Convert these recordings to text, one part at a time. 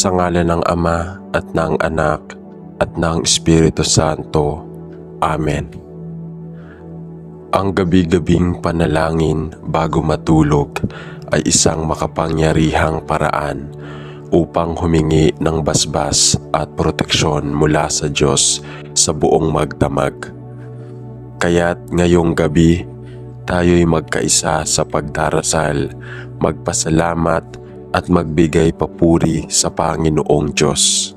Sa ngalan ng Ama at ng Anak at ng Espiritu Santo. Amen. Ang gabi-gabing panalangin bago matulog ay isang makapangyarihang paraan upang humingi ng basbas at proteksyon mula sa Diyos sa buong magdamag. Kaya't ngayong gabi, tayo'y magkaisa sa pagdarasal, magpasalamat at magbigay papuri sa Panginoong Diyos.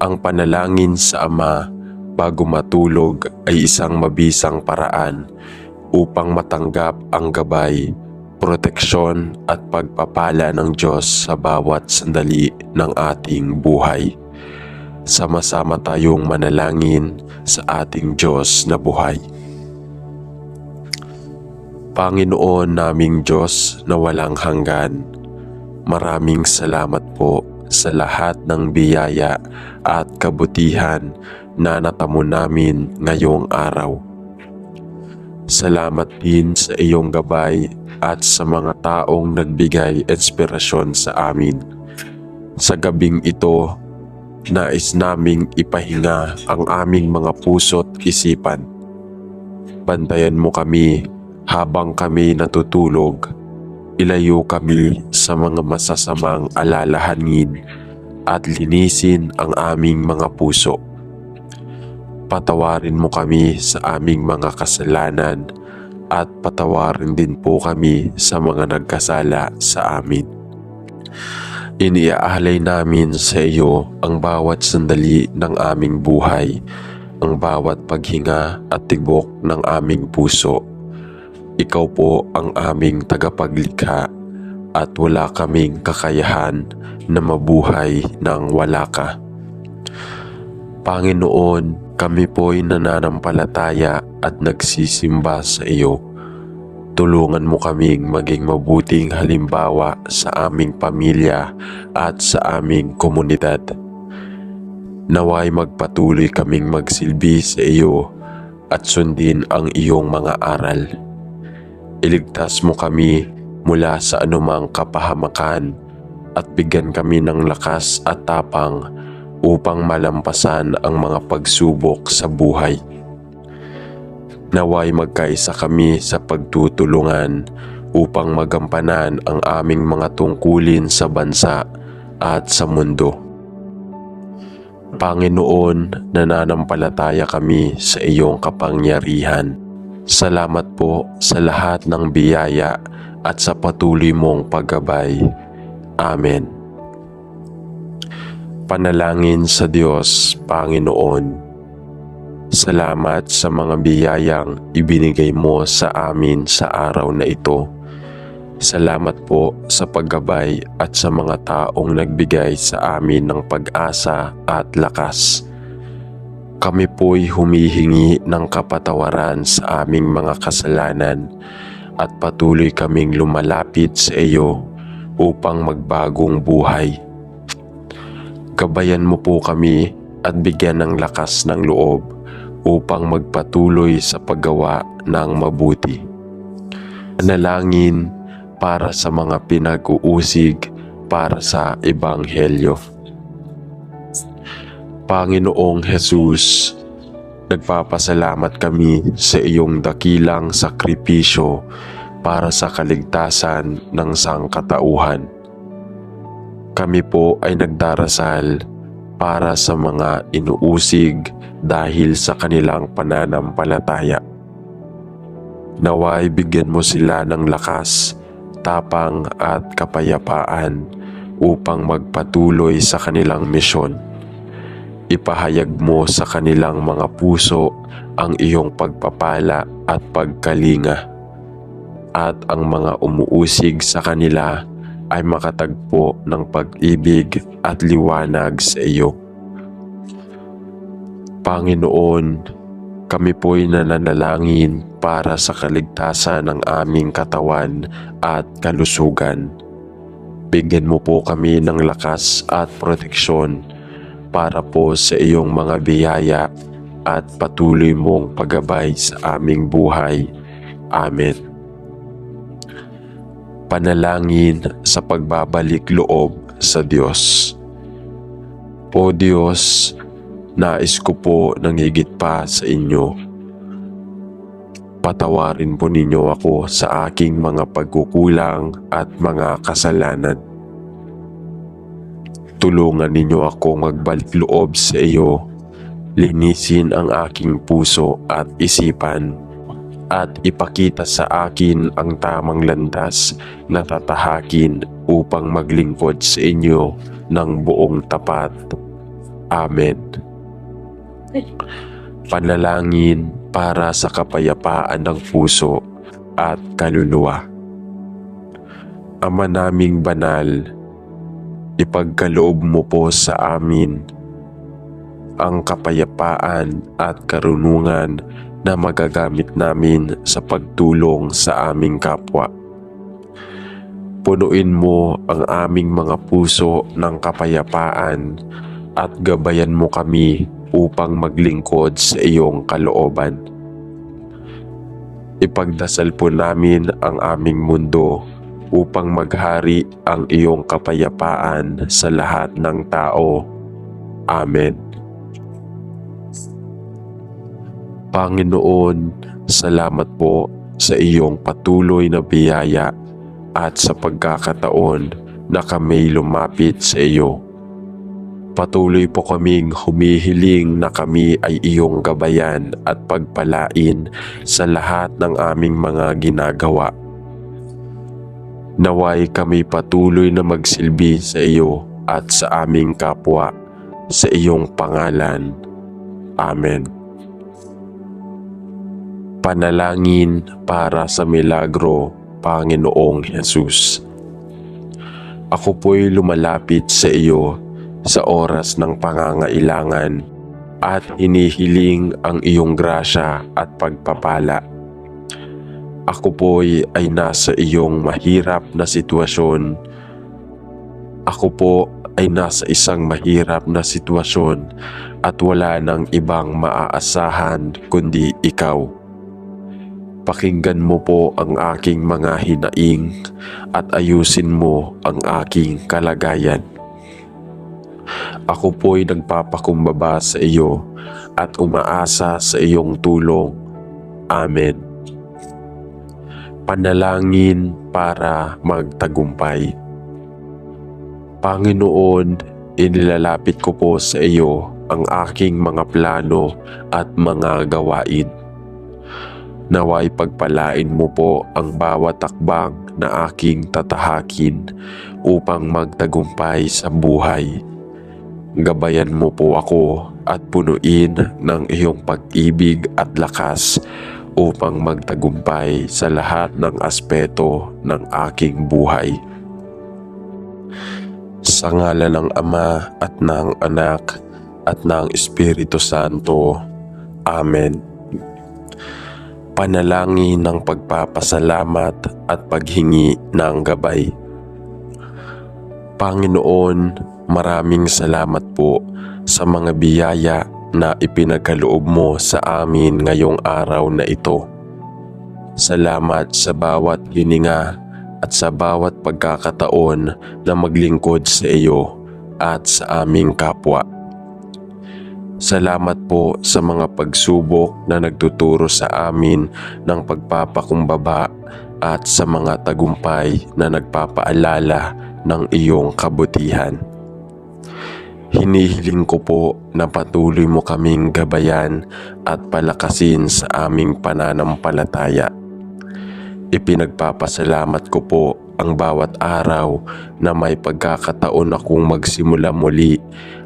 Ang panalangin sa Ama bago matulog ay isang mabisang paraan upang matanggap ang gabay, proteksyon at pagpapala ng Diyos sa bawat sandali ng ating buhay. Sama-sama tayong manalangin sa ating Diyos na buhay. Panginoon naming Diyos na walang hanggan, maraming salamat po sa lahat ng biyaya at kabutihan na natamo namin ngayong araw. Salamat din sa iyong gabay at sa mga taong nagbigay inspirasyon sa amin. Sa gabing ito, nais naming ipahinga ang aming mga puso't isipan. Bantayan mo kami habang kami natutulog. Ilayo kami sa mga masasamang alalahanin at linisin ang aming mga puso. Patawarin mo kami sa aming mga kasalanan at patawarin din po kami sa mga nagkasala sa amin. Iniaalay namin sa iyo ang bawat sandali ng aming buhay, ang bawat paghinga at tibok ng aming puso. Ikaw po ang aming tagapaglikha at wala kaming kakayahan na mabuhay nang wala ka. Panginoon, kami po'y nananampalataya at nagsisimba sa iyo. Tulungan mo kaming maging mabuting halimbawa sa aming pamilya at sa aming komunidad. Naway magpatuloy kaming magsilbi sa iyo at sundin ang iyong mga aral. Iligtas mo kami mula sa anumang kapahamakan at bigyan kami ng lakas at tapang upang malampasan ang mga pagsubok sa buhay. Naway magkaisa kami sa pagtutulungan upang magampanan ang aming mga tungkulin sa bansa at sa mundo. Panginoon, nananampalataya kami sa iyong kapangyarihan. Salamat po sa lahat ng biyaya at sa patuloy mong paggabay. Amen. Panalangin sa Diyos, Panginoon. Salamat sa mga biyayang ibinigay mo sa amin sa araw na ito. Salamat po sa paggabay at sa mga taong nagbigay sa amin ng pag-asa at lakas. Kami po'y humihingi ng kapatawaran sa aming mga kasalanan at patuloy kaming lumalapit sa iyo upang magbagong buhay. Gabayan mo po kami at bigyan ng lakas ng loob upang magpatuloy sa paggawa ng mabuti. Panalangin para sa mga pinag-uusig para sa Ebanghelyo. Panginoong Jesus, nagpapasalamat kami sa iyong dakilang sakripisyo para sa kaligtasan ng sangkatauhan. Kami po ay nagdarasal para sa mga inuusig dahil sa kanilang pananampalataya. Naway bigyan mo sila ng lakas, tapang at kapayapaan upang magpatuloy sa kanilang misyon. Ipahayag mo sa kanilang mga puso ang iyong pagpapala at pagkalinga, at ang mga umuusig sa kanila ay makatagpo ng pag-ibig at liwanag sa iyo. Panginoon, kami po'y nananalangin para sa kaligtasan ng aming katawan at kalusugan. Bigyan mo po kami ng lakas at proteksyon para po sa iyong mga biyaya at patuloy mong paggabay sa aming buhay. Amen. Panalangin sa pagbabalik loob sa Diyos. O Diyos, nais ko po ng higit pa sa inyo. Patawarin po ninyo ako sa aking mga pagkukulang at mga kasalanan. Tulungan ninyo ako magbalik loob sa iyo. Linisin ang aking puso at isipan at ipakita sa akin ang tamang landas na tatahakin upang maglingkod sa inyo ng buong tapat. Amen. Panalangin para sa kapayapaan ng puso at kaluluwa. Ama naming banal, ipagkaloob mo po sa amin ang kapayapaan at karunungan na magagamit namin sa pagtulong sa aming kapwa. Punuin mo ang aming mga puso ng kapayapaan at gabayan mo kami upang maglingkod sa iyong kalooban. Ipagdasal po namin ang aming mundo upang maghari ang iyong kapayapaan sa lahat ng tao. Amen. Panginoon, salamat po sa iyong patuloy na biyaya at sa pagkakataon na kami lumapit sa iyo. Patuloy po kaming humihiling na kami ay iyong gabayan at pagpalain sa lahat ng aming mga ginagawa. Naway kami patuloy na magsilbi sa iyo at sa aming kapwa sa iyong pangalan. Amen. Panalangin para sa milagro, Panginoong Hesus. Ako po'y lumalapit sa iyo sa oras ng pangangailangan at hinihiling ang iyong grasya at pagpapala. Ako po'y ay nasa iyong mahirap na sitwasyon. Ako po ay nasa isang mahirap na sitwasyon at wala nang ibang maaasahan kundi ikaw. Pakinggan mo po ang aking mga hinaing at ayusin mo ang aking kalagayan. Ako po'y nagpapakumbaba sa iyo at umaasa sa iyong tulong. Amen. Panalangin para magtagumpay. Panginoon, inilalapit ko po sa iyo ang aking mga plano at mga gawain. Naway pagpalain mo po ang bawat takbang na aking tatahakin upang magtagumpay sa buhay. Gabayan mo po ako at punuin ng iyong pag-ibig at lakas upang magtagumpay sa lahat ng aspeto ng aking buhay. Sa ngalan ng Ama at ng Anak at ng Espiritu Santo. Amen. Panalangin ng pagpapasalamat at paghingi ng gabay. Panginoon, maraming salamat po sa mga biyaya na ipinagkaloob mo sa amin ngayong araw na ito. Salamat sa bawat hininga at sa bawat pagkakataon na maglingkod sa iyo at sa aming kapwa. Salamat po sa mga pagsubok na nagtuturo sa amin ng pagpapakumbaba at sa mga tagumpay na nagpapaalala ng iyong kabutihan. Hinihiling ko po na patuloy mo kaming gabayan at palakasin sa aming pananampalataya. Ipinagpapasalamat ko po ang bawat araw na may pagkakataon akong magsimula muli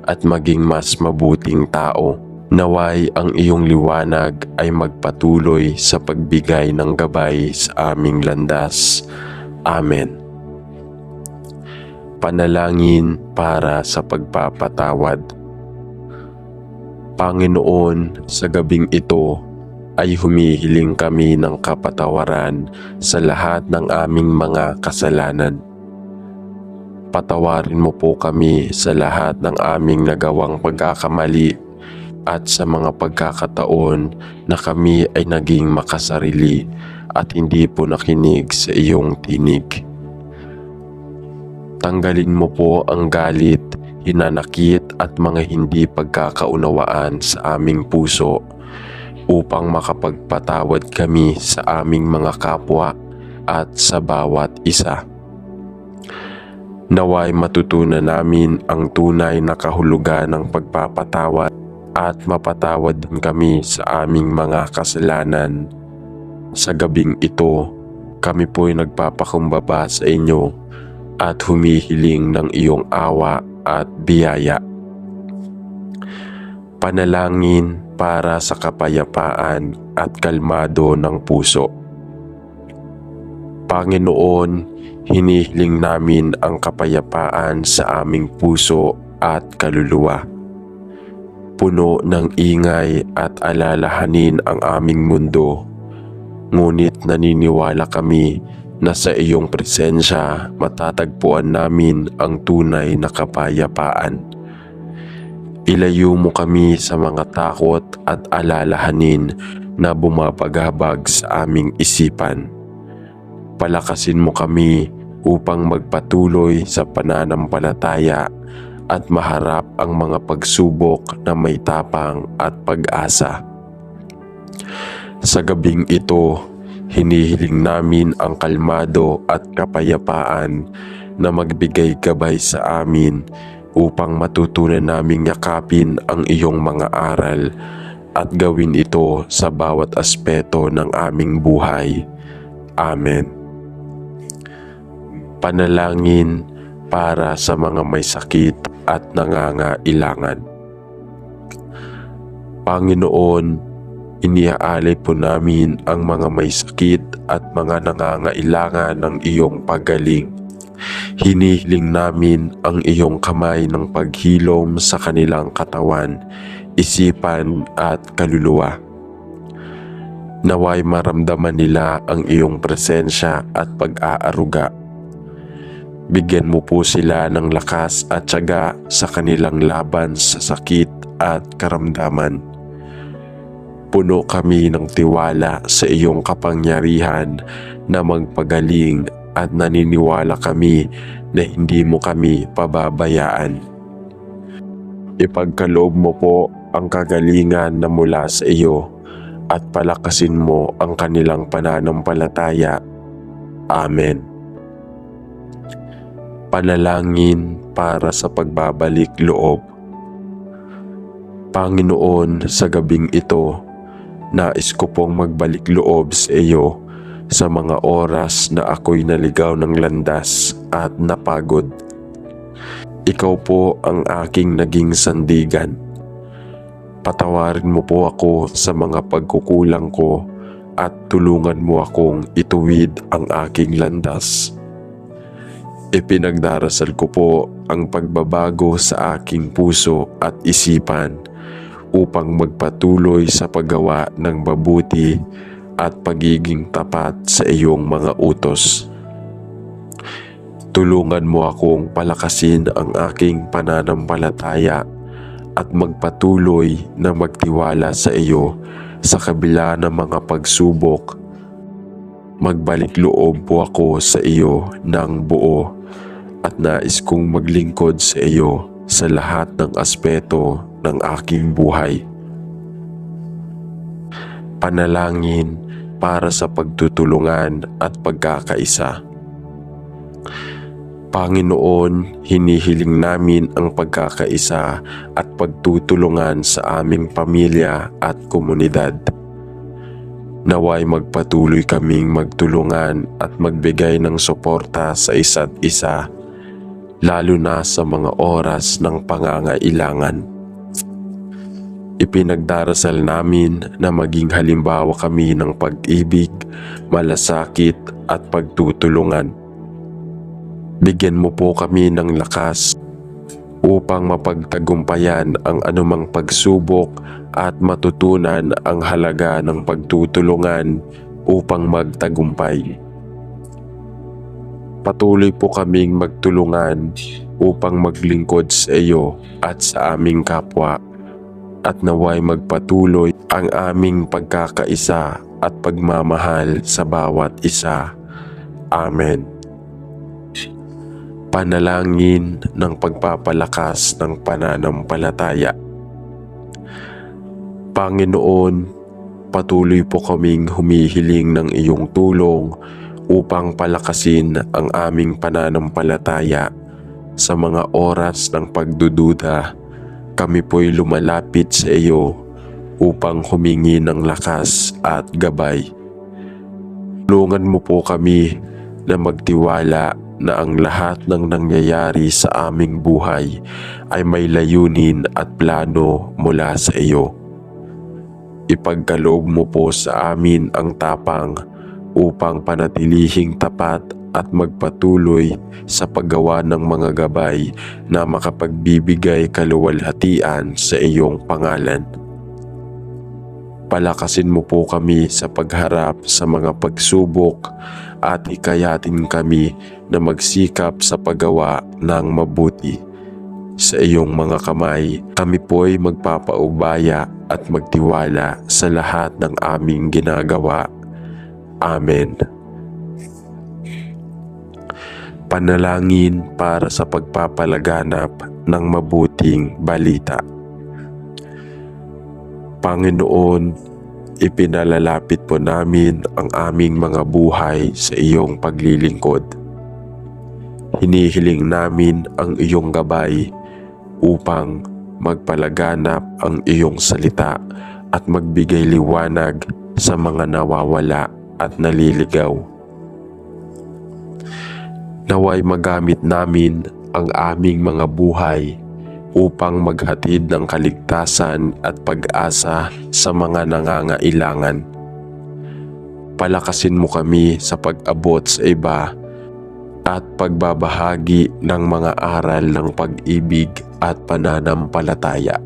at maging mas mabuting tao. Naway ang iyong liwanag ay magpatuloy sa pagbigay ng gabay sa aming landas. Amen. Panalangin para sa pagpapatawad. Panginoon, sa gabing ito ay humihiling kami ng kapatawaran sa lahat ng aming mga kasalanan. Patawarin mo po kami sa lahat ng aming nagawang pagkakamali at sa mga pagkakataon na kami ay naging makasarili at hindi po nakinig sa iyong tinig. Tanggalin mo po ang galit, hinanakit at mga hindi pagkakaunawaan sa aming puso upang makapagpatawad kami sa aming mga kapwa at sa bawat isa. Naway matutunan namin ang tunay na kahulugan ng pagpapatawad at mapatawad din kami sa aming mga kasalanan. Sa gabing ito, kami po'y nagpapakumbaba sa inyo at humihiling ng iyong awa at biyaya. Panalangin para sa kapayapaan at kalmado ng puso. Panginoon, hinihiling namin ang kapayapaan sa aming puso at kaluluwa. Puno ng ingay at alalahanin ang aming mundo, ngunit naniniwala kami na sa iyong presensya matatagpuan namin ang tunay na kapayapaan. Ilayo mo kami sa mga takot at alalahanin na bumabagabag sa aming isipan. Palakasin mo kami upang magpatuloy sa pananampalataya at maharap ang mga pagsubok na may tapang at pag-asa. Sa gabing ito, hinihiling namin ang kalmado at kapayapaan na magbigay gabay sa amin upang matutunan naming yakapin ang iyong mga aral at gawin ito sa bawat aspeto ng aming buhay. Amen. Panalangin para sa mga may sakit at nangangailangan. Panginoon, iniaalay po namin ang mga may sakit at mga nangangailangan ng iyong paggaling. Hinihiling namin ang iyong kamay ng paghilom sa kanilang katawan, isipan at kaluluwa. Naway maramdaman nila ang iyong presensya at pag-aaruga. Bigyan mo po sila ng lakas at tiyaga sa kanilang laban sa sakit at karamdaman. Puno kami ng tiwala sa iyong kapangyarihan na magpagaling at naniniwala kami na hindi mo kami pababayaan. Ipagkaloob mo po ang kagalingan na mula sa iyo at palakasin mo ang kanilang pananampalataya. Amen. Panalangin para sa pagbabalik loob. Panginoon, sa gabing ito, nais ko pong magbalik loob sa iyo sa mga oras na ako'y naligaw ng landas at napagod. Ikaw po ang aking naging sandigan. Patawarin mo po ako sa mga pagkukulang ko at tulungan mo akong ituwid ang aking landas. Ipinagdarasal ko po ang pagbabago sa aking puso at isipan upang magpatuloy sa paggawa ng mabuti at pagiging tapat sa iyong mga utos. Tulungan mo akong palakasin ang aking pananampalataya at magpatuloy na magtiwala sa iyo sa kabila ng mga pagsubok. Magbalik loob po ako sa iyo ng buo at nais kong maglingkod sa iyo sa lahat ng aspeto ng aking buhay. Panalangin para sa pagtutulungan at pagkakaisa. Panginoon, hinihiling namin ang pagkakaisa at pagtutulungan sa aming pamilya at komunidad. Naway magpatuloy kaming magtulungan at magbigay ng suporta sa isa't isa, lalo na sa mga oras ng pangangailangan. Ipinagdarasal namin na maging halimbawa kami ng pag-ibig, malasakit at pagtutulungan. Bigyan mo po kami ng lakas upang mapagtagumpayan ang anumang pagsubok at matutunan ang halaga ng pagtutulungan upang magtagumpay. Patuloy po kaming magtulungan upang maglingkod sa iyo at sa aming kapwa, at naway magpatuloy ang aming pagkakaisa at pagmamahal sa bawat isa. Amen. Panalangin ng pagpapalakas ng pananampalataya. Panginoon, patuloy po kaming humihiling ng iyong tulong upang palakasin ang aming pananampalataya. Sa mga oras ng pagdududa, kami po'y lumalapit sa iyo upang humingi ng lakas at gabay. Tulungan mo po kami na magtiwala na ang lahat ng nangyayari sa aming buhay ay may layunin at plano mula sa iyo. Ipagkaloob mo po sa amin ang tapang upang panatilihing tapat at magpatuloy sa paggawa ng mga gabay na makapagbibigay kaluwalhatian sa iyong pangalan. Palakasin mo po kami sa pagharap sa mga pagsubok at hikayatin kami na magsikap sa paggawa ng mabuti. Sa iyong mga kamay, kami po'y magpapaubaya at magtiwala sa lahat ng aming ginagawa. Amen. Panalangin para sa pagpapalaganap ng mabuting balita. Panginoon, ipinalalapit po namin ang aming mga buhay sa iyong paglilingkod. Hinihiling namin ang iyong gabay upang magpalaganap ang iyong salita at magbigay liwanag sa mga nawawala at naliligaw. Naway magamit namin ang aming mga buhay upang maghatid ng kaligtasan at pag-asa sa mga nangangailangan. Palakasin mo kami sa pag-abot sa iba at pagbabahagi ng mga aral ng pag-ibig at pananampalataya.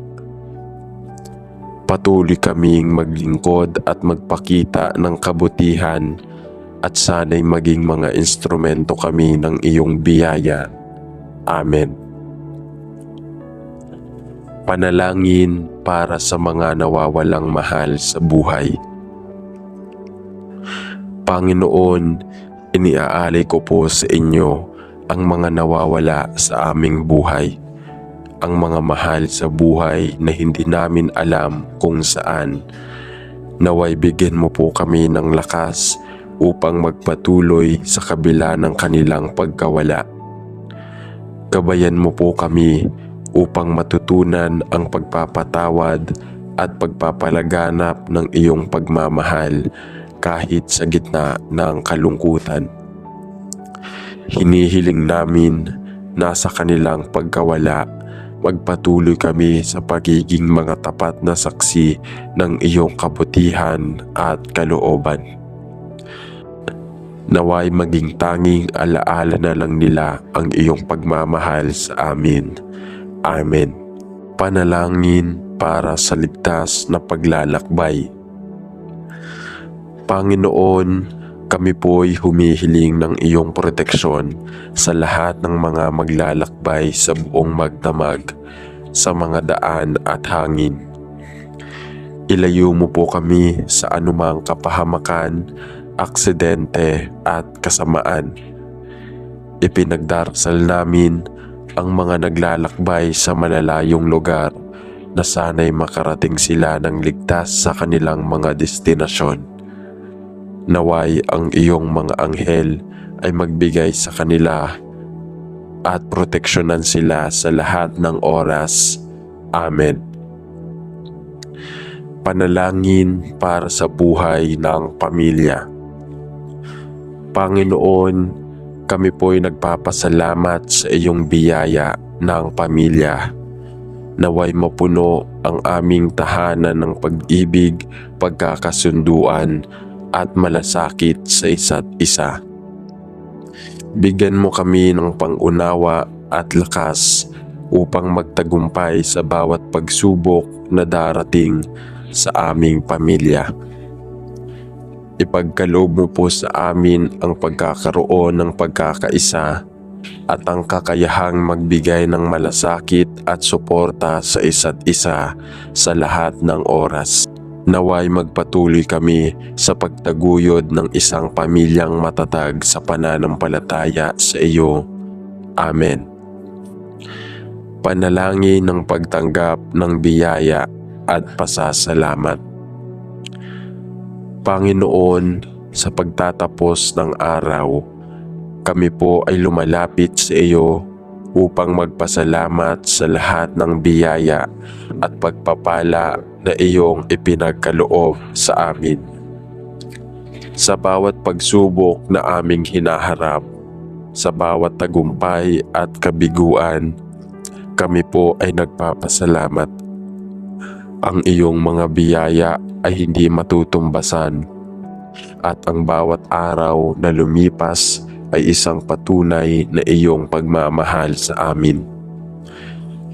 Patuloy kaming maglingkod at magpakita ng kabutihan at sana'y maging mga instrumento kami ng iyong biyaya. Amen. Panalangin para sa mga nawawalang mahal sa buhay. Panginoon, iniaalay ko po sa inyo ang mga nawawala sa aming buhay. Ang mga mahal sa buhay na hindi namin alam kung saan. Naway bigyan mo po kami ng lakas upang magpatuloy sa kabila ng kanilang pagkawala. Gabayan mo po kami upang matutunan ang pagpapatawad at pagpapalaganap ng iyong pagmamahal kahit sa gitna ng kalungkutan. Hinihiling namin na sa kanilang pagkawala, magpatuloy kami sa pagiging mga tapat na saksi ng iyong kabutihan at kalooban. Naway maging tanging alaala na lang nila ang iyong pagmamahal sa amin. Amen. Panalangin para sa ligtas na paglalakbay. Panginoon, kami po'y humihiling ng iyong proteksyon sa lahat ng mga maglalakbay sa buong magdamag, sa mga daan at hangin. Ilayo mo po kami sa anumang kapahamakan, aksidente at kasamaan. Ipinagdarasal namin ang mga naglalakbay sa malalayong lugar na sana'y makarating sila ng ligtas sa kanilang mga destinasyon. Naway ang iyong mga anghel ay magbigay sa kanila at proteksyonan sila sa lahat ng oras. Amen. Panalangin para sa buhay ng pamilya. Panginoon, kami po'y nagpapasalamat sa iyong biyaya ng pamilya. Naway mapuno ang aming tahanan ng pag-ibig, pagkakasunduan at malasakit sa isa't isa. Bigyan mo kami ng pang-unawa at lakas upang magtagumpay sa bawat pagsubok na darating sa aming pamilya. Ipagkaloob mo po sa amin ang pagkakaroon ng pagkakaisa at ang kakayahang magbigay ng malasakit at suporta sa isa't isa sa lahat ng oras. Naway magpatuloy kami sa pagtaguyod ng isang pamilyang matatag sa pananampalataya sa iyo Amen. Panalangin ng pagtanggap ng biyaya at pasasalamat. Panginoon, sa pagtatapos ng araw, kami po ay lumalapit sa iyo upang magpasalamat sa lahat ng biyaya at pagpapala na iyong ipinagkaloob sa amin. Sa bawat pagsubok na aming hinaharap, sa bawat tagumpay at kabiguan, kami po ay nagpapasalamat. Ang iyong mga biyaya ay hindi matutumbasan at ang bawat araw na lumipas ay isang patunay na iyong pagmamahal sa amin.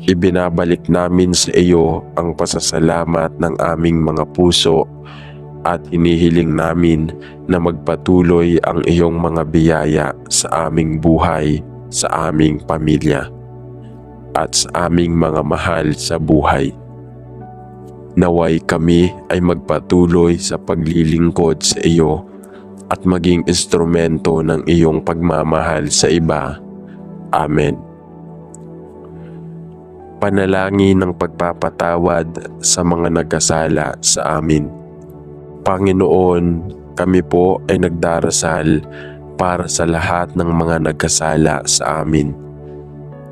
Ibinabalik namin sa iyo ang pasasalamat ng aming mga puso at hinihiling namin na magpatuloy ang iyong mga biyaya sa aming buhay, sa aming pamilya, at sa aming mga mahal sa buhay. Naway kami ay magpatuloy sa paglilingkod sa iyo at maging instrumento ng iyong pagmamahal sa iba. Amen. Panalangin ng pagpapatawad sa mga nagkasala sa amin. Panginoon, kami po ay nagdarasal para sa lahat ng mga nagkasala sa amin.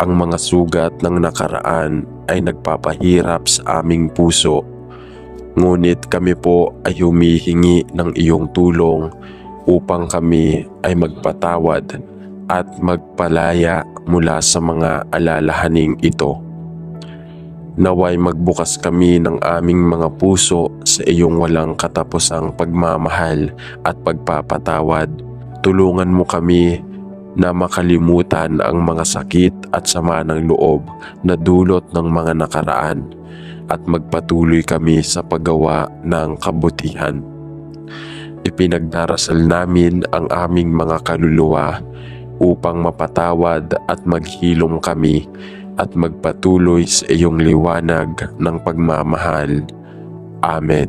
Ang mga sugat ng nakaraan ay nagpapahirap sa aming puso. Ngunit kami po ay humihingi ng iyong tulong upang kami ay magpatawad at magpalaya mula sa mga alalahaning ito. Naway magbukas kami ng aming mga puso sa iyong walang katapusang pagmamahal at pagpapatawad. Tulungan mo kami na makalimutan ang mga sakit at sama ng loob na dulot ng mga nakaraan at magpatuloy kami sa paggawa ng kabutihan. Ipinagdarasal namin ang aming mga kaluluwa upang mapatawad at maghilom kami at magpatuloy sa iyong liwanag ng pagmamahal. Amen.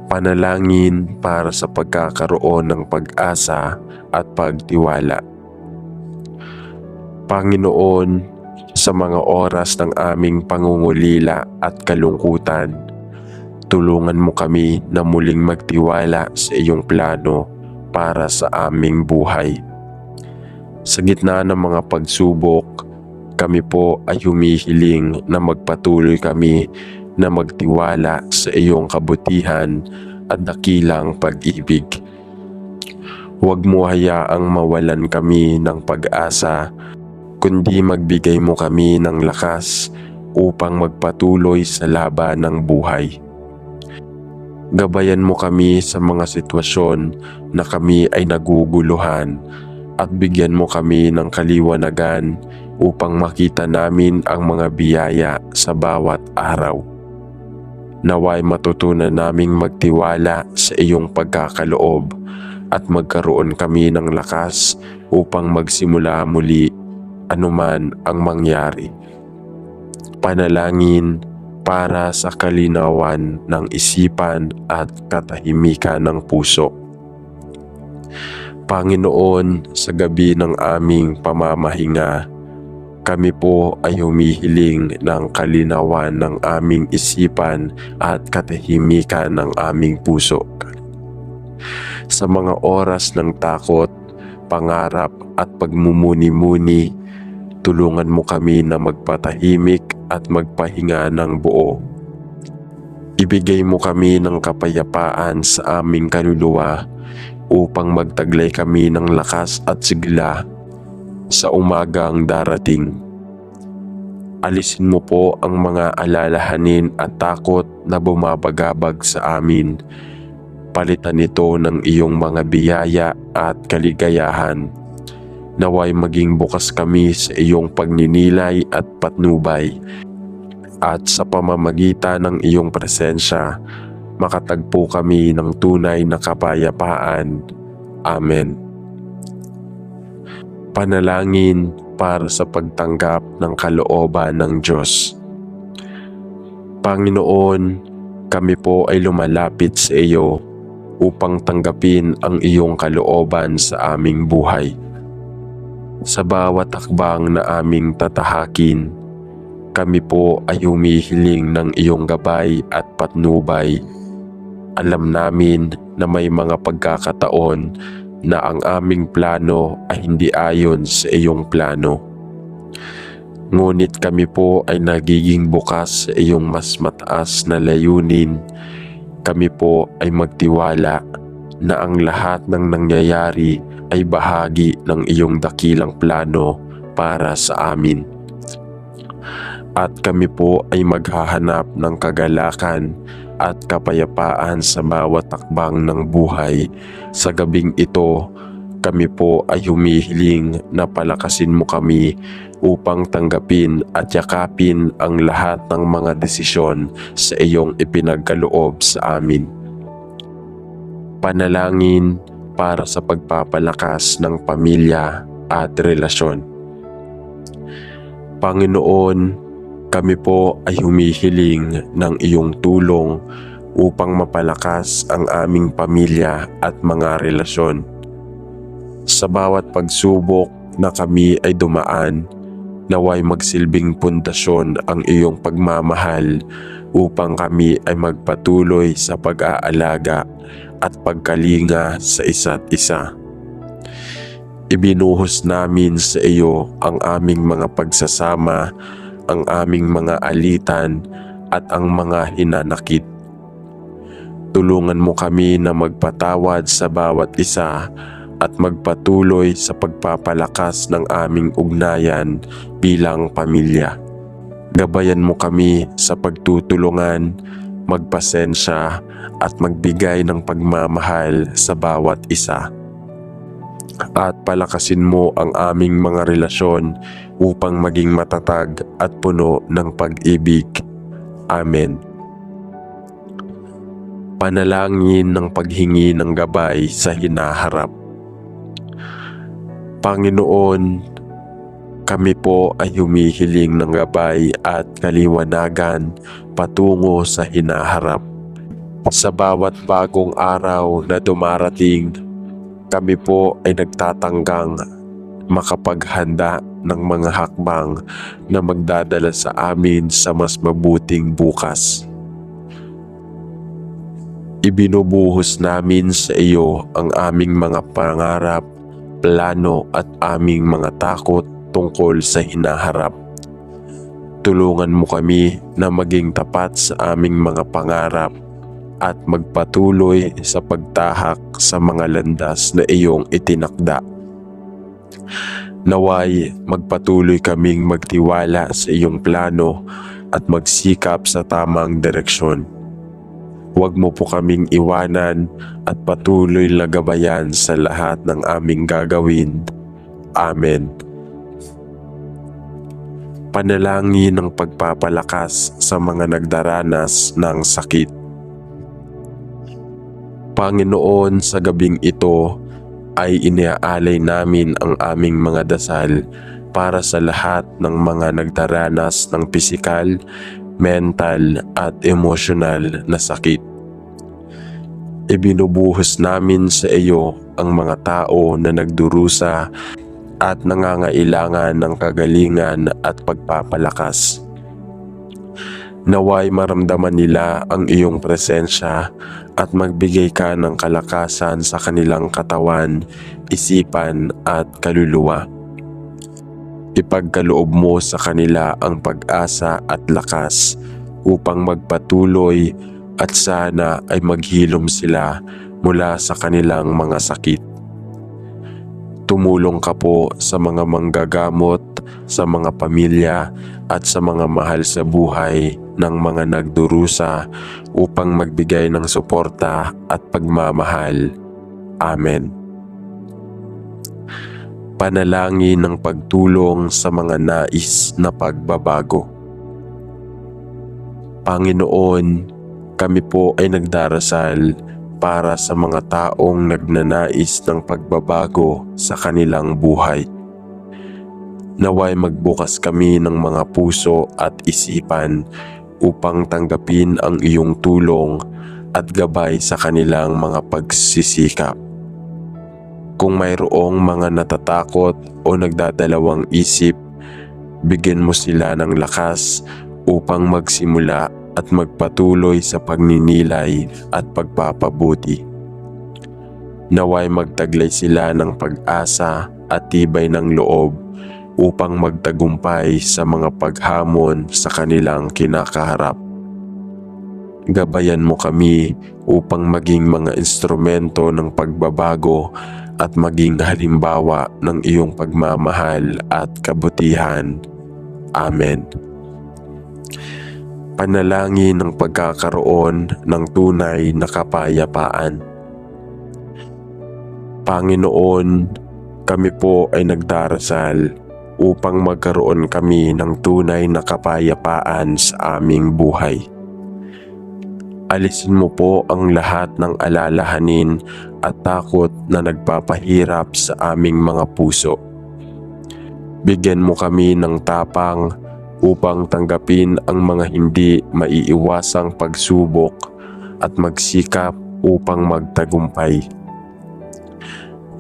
Panalangin para sa pagkakaroon ng pag-asa at pagtiwala. Panginoon, sa mga oras ng aming pangungulila at kalungkutan, tulungan mo kami na muling magtiwala sa iyong plano para sa aming buhay. Sa gitna ng mga pagsubok, kami po ay humihiling na magpatuloy kami na magtiwala sa iyong kabutihan at dakilang pag-ibig. Huwag mo hayaang mawalan kami ng pag-asa, kundi magbigay mo kami ng lakas upang magpatuloy sa laban ng buhay. Gabayan mo kami sa mga sitwasyon na kami ay naguguluhan at bigyan mo kami ng kaliwanagan upang makita namin ang mga biyaya sa bawat araw. Naway matutunan naming magtiwala sa iyong pagkakaloob at magkaroon kami ng lakas upang magsimula muli anuman ang mangyari. Panalangin para sa kalinawan ng isipan at katahimikan ng puso. Panginoon, sa gabi ng aming pamamahinga, kami po ay humihiling ng kalinawan ng aming isipan at katahimikan ng aming puso. Sa mga oras ng takot, pangarap at pagmumuni-muni, tulungan mo kami na magpatahimik at magpahinga ng buo. Ibigay mo kami ng kapayapaan sa aming kaluluwa upang magtaglay kami ng lakas at sigla sa umagang darating. Alisin mo po ang mga alalahanin at takot na bumabagabag sa amin. Palitan ito ng iyong mga biyaya at kaligayahan. Naway maging bukas kami sa iyong pagninilay at patnubay, at sa pamamagitan ng iyong presensya, makatagpo kami ng tunay na kapayapaan. Amen. Panalangin para sa pagtanggap ng kalooban ng Diyos. Panginoon, kami po ay lumalapit sa iyo upang tanggapin ang iyong kalooban sa aming buhay. Sa bawat hakbang na aming tatahakin, kami po ay humihiling ng iyong gabay at patnubay. Alam namin na may mga pagkakataon na ang aming plano ay hindi ayon sa iyong plano. Ngunit kami po ay nagiging bukas sa iyong mas mataas na layunin. Kami po ay magtiwala na ang lahat ng nangyayari ay bahagi ng iyong dakilang plano para sa amin. At kami po ay maghahanap ng kagalakan at kapayapaan sa bawat takbang ng buhay. Sa gabing ito, kami po ay humihiling na palakasin mo kami upang tanggapin at yakapin ang lahat ng mga desisyon sa iyong ipinagkaloob sa amin. Panalangin para sa pagpapalakas ng pamilya at relasyon. Panginoon, kami po ay humihiling ng iyong tulong upang mapalakas ang aming pamilya at mga relasyon. Sa bawat pagsubok na kami ay dumaan, naway magsilbing pundasyon ang iyong pagmamahal upang kami ay magpatuloy sa pag-aalaga at pagkalinga sa isa't isa. Ibinuhos namin sa iyo ang aming mga pagsasama, ang aming mga alitan at ang mga hinanakit. Tulungan mo kami na magpatawad sa bawat isa at magpatuloy sa pagpapalakas ng aming ugnayan bilang pamilya. Gabayan mo kami sa pagtutulungan, magpasensya at magbigay ng pagmamahal sa bawat isa. At palakasin mo ang aming mga relasyon upang maging matatag at puno ng pag-ibig. Amen. Panalangin ng paghingi ng gabay sa hinaharap. Panginoon, kami po ay humihiling ng gabay at kaliwanagan patungo sa hinaharap. Sa bawat bagong araw na dumarating, kami po ay nagtatanggang makapaghanda ng mga hakbang na magdadala sa amin sa mas mabuting bukas. Ibinubuhos namin sa iyo ang aming mga pangarap, plano at aming mga takot tungkol sa hinaharap. Tulungan mo kami na maging tapat sa aming mga pangarap at magpatuloy sa pagtahak sa mga landas na iyong itinakda. Naway magpatuloy kaming magtiwala sa iyong plano at magsikap sa tamang direksyon. Huwag mo po kaming iwanan at patuloy na gabayan sa lahat ng aming gagawin. Amen. Panalangin ng pagpapalakas sa mga nagdaranas ng sakit. Panginoon, sa gabing ito ay iniaalay namin ang aming mga dasal para sa lahat ng mga nagdaranas ng pisikal, mental at emosyonal na sakit. Ibinubuhos namin sa iyo ang mga tao na nagdurusa at nangangailangan ng kagalingan at pagpapalakas. Naway maramdaman nila ang iyong presensya at magbigay ka ng kalakasan sa kanilang katawan, isipan at kaluluwa. Ipagkaloob mo sa kanila ang pag-asa at lakas upang magpatuloy at sana ay maghilom sila mula sa kanilang mga sakit. Tumulong ka po sa mga manggagamot, sa mga pamilya at sa mga mahal sa buhay ng mga nagdurusa upang magbigay ng suporta at pagmamahal. Amen. Panalangin ng pagtulong sa mga nais na pagbabago. Panginoon, kami po ay nagdarasal para sa mga taong nagnanais ng pagbabago sa kanilang buhay. Naway magbukas kami ng mga puso at isipan upang tanggapin ang iyong tulong at gabay sa kanilang mga pagsisikap. Kung mayroong mga natatakot o nagdadalawang isip, bigyan mo sila ng lakas upang magsimula at magpatuloy sa pagninilay at pagpapabuti. Naway magtaglay sila ng pag-asa at tibay ng loob upang magtagumpay sa mga paghamon sa kanilang kinakaharap. Gabayan mo kami upang maging mga instrumento ng pagbabago at maging halimbawa ng iyong pagmamahal at kabutihan. Amen. Panalangin ng pagkakaroon ng tunay na kapayapaan. Panginoon, kami po ay nagdarasal upang magkaroon kami ng tunay na kapayapaan sa aming buhay. Alisin mo po ang lahat ng alalahanin at takot na nagpapahirap sa aming mga puso. Bigyan mo kami ng tapang upang tanggapin ang mga hindi maiiwasang pagsubok at magsikap upang magtagumpay.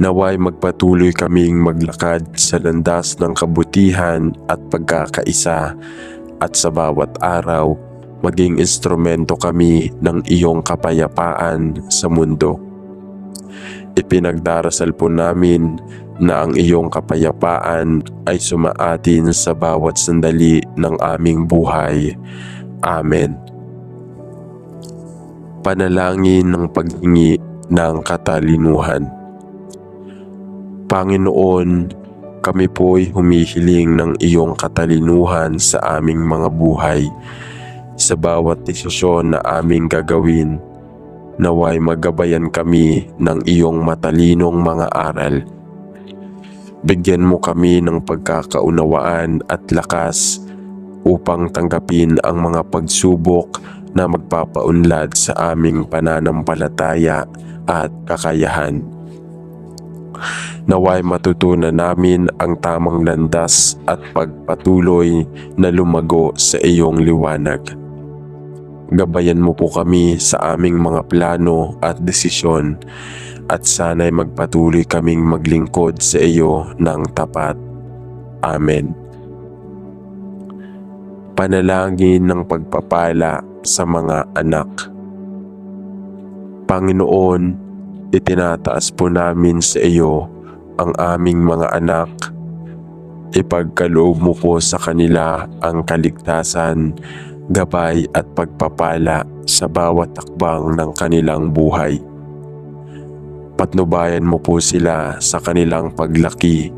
Naway magpatuloy kaming maglakad sa landas ng kabutihan at pagkakaisa, at sa bawat araw maging instrumento kami ng iyong kapayapaan sa mundo. Ipinagdarasal po namin na ang iyong kapayapaan ay sumaatin sa bawat sandali ng aming buhay. Amen. Panalangin ng paghingi ng katalinuhan. Panginoon, kami po'y humihiling ng iyong katalinuhan sa aming mga buhay. Sa bawat desisyon na aming gagawin, naway magabayan kami ng iyong matalinong mga aral. Bigyan mo kami ng pagkakaunawaan at lakas upang tanggapin ang mga pagsubok na magpapaunlad sa aming pananampalataya at kakayahan. Naway matutunan namin ang tamang landas at pagpatuloy na lumago sa iyong liwanag. Gabayan mo po kami sa aming mga plano at desisyon, at sana'y magpatuloy kaming maglingkod sa iyo ng tapat. Amen. Panalangin ng pagpapala sa mga anak. Panginoon, itinataas po namin sa iyo ang aming mga anak. Ipagkaloob mo po sa kanila ang kaligtasan, gabay at pagpapala sa bawat takbang ng kanilang buhay. Patnubayan mo po sila sa kanilang paglaki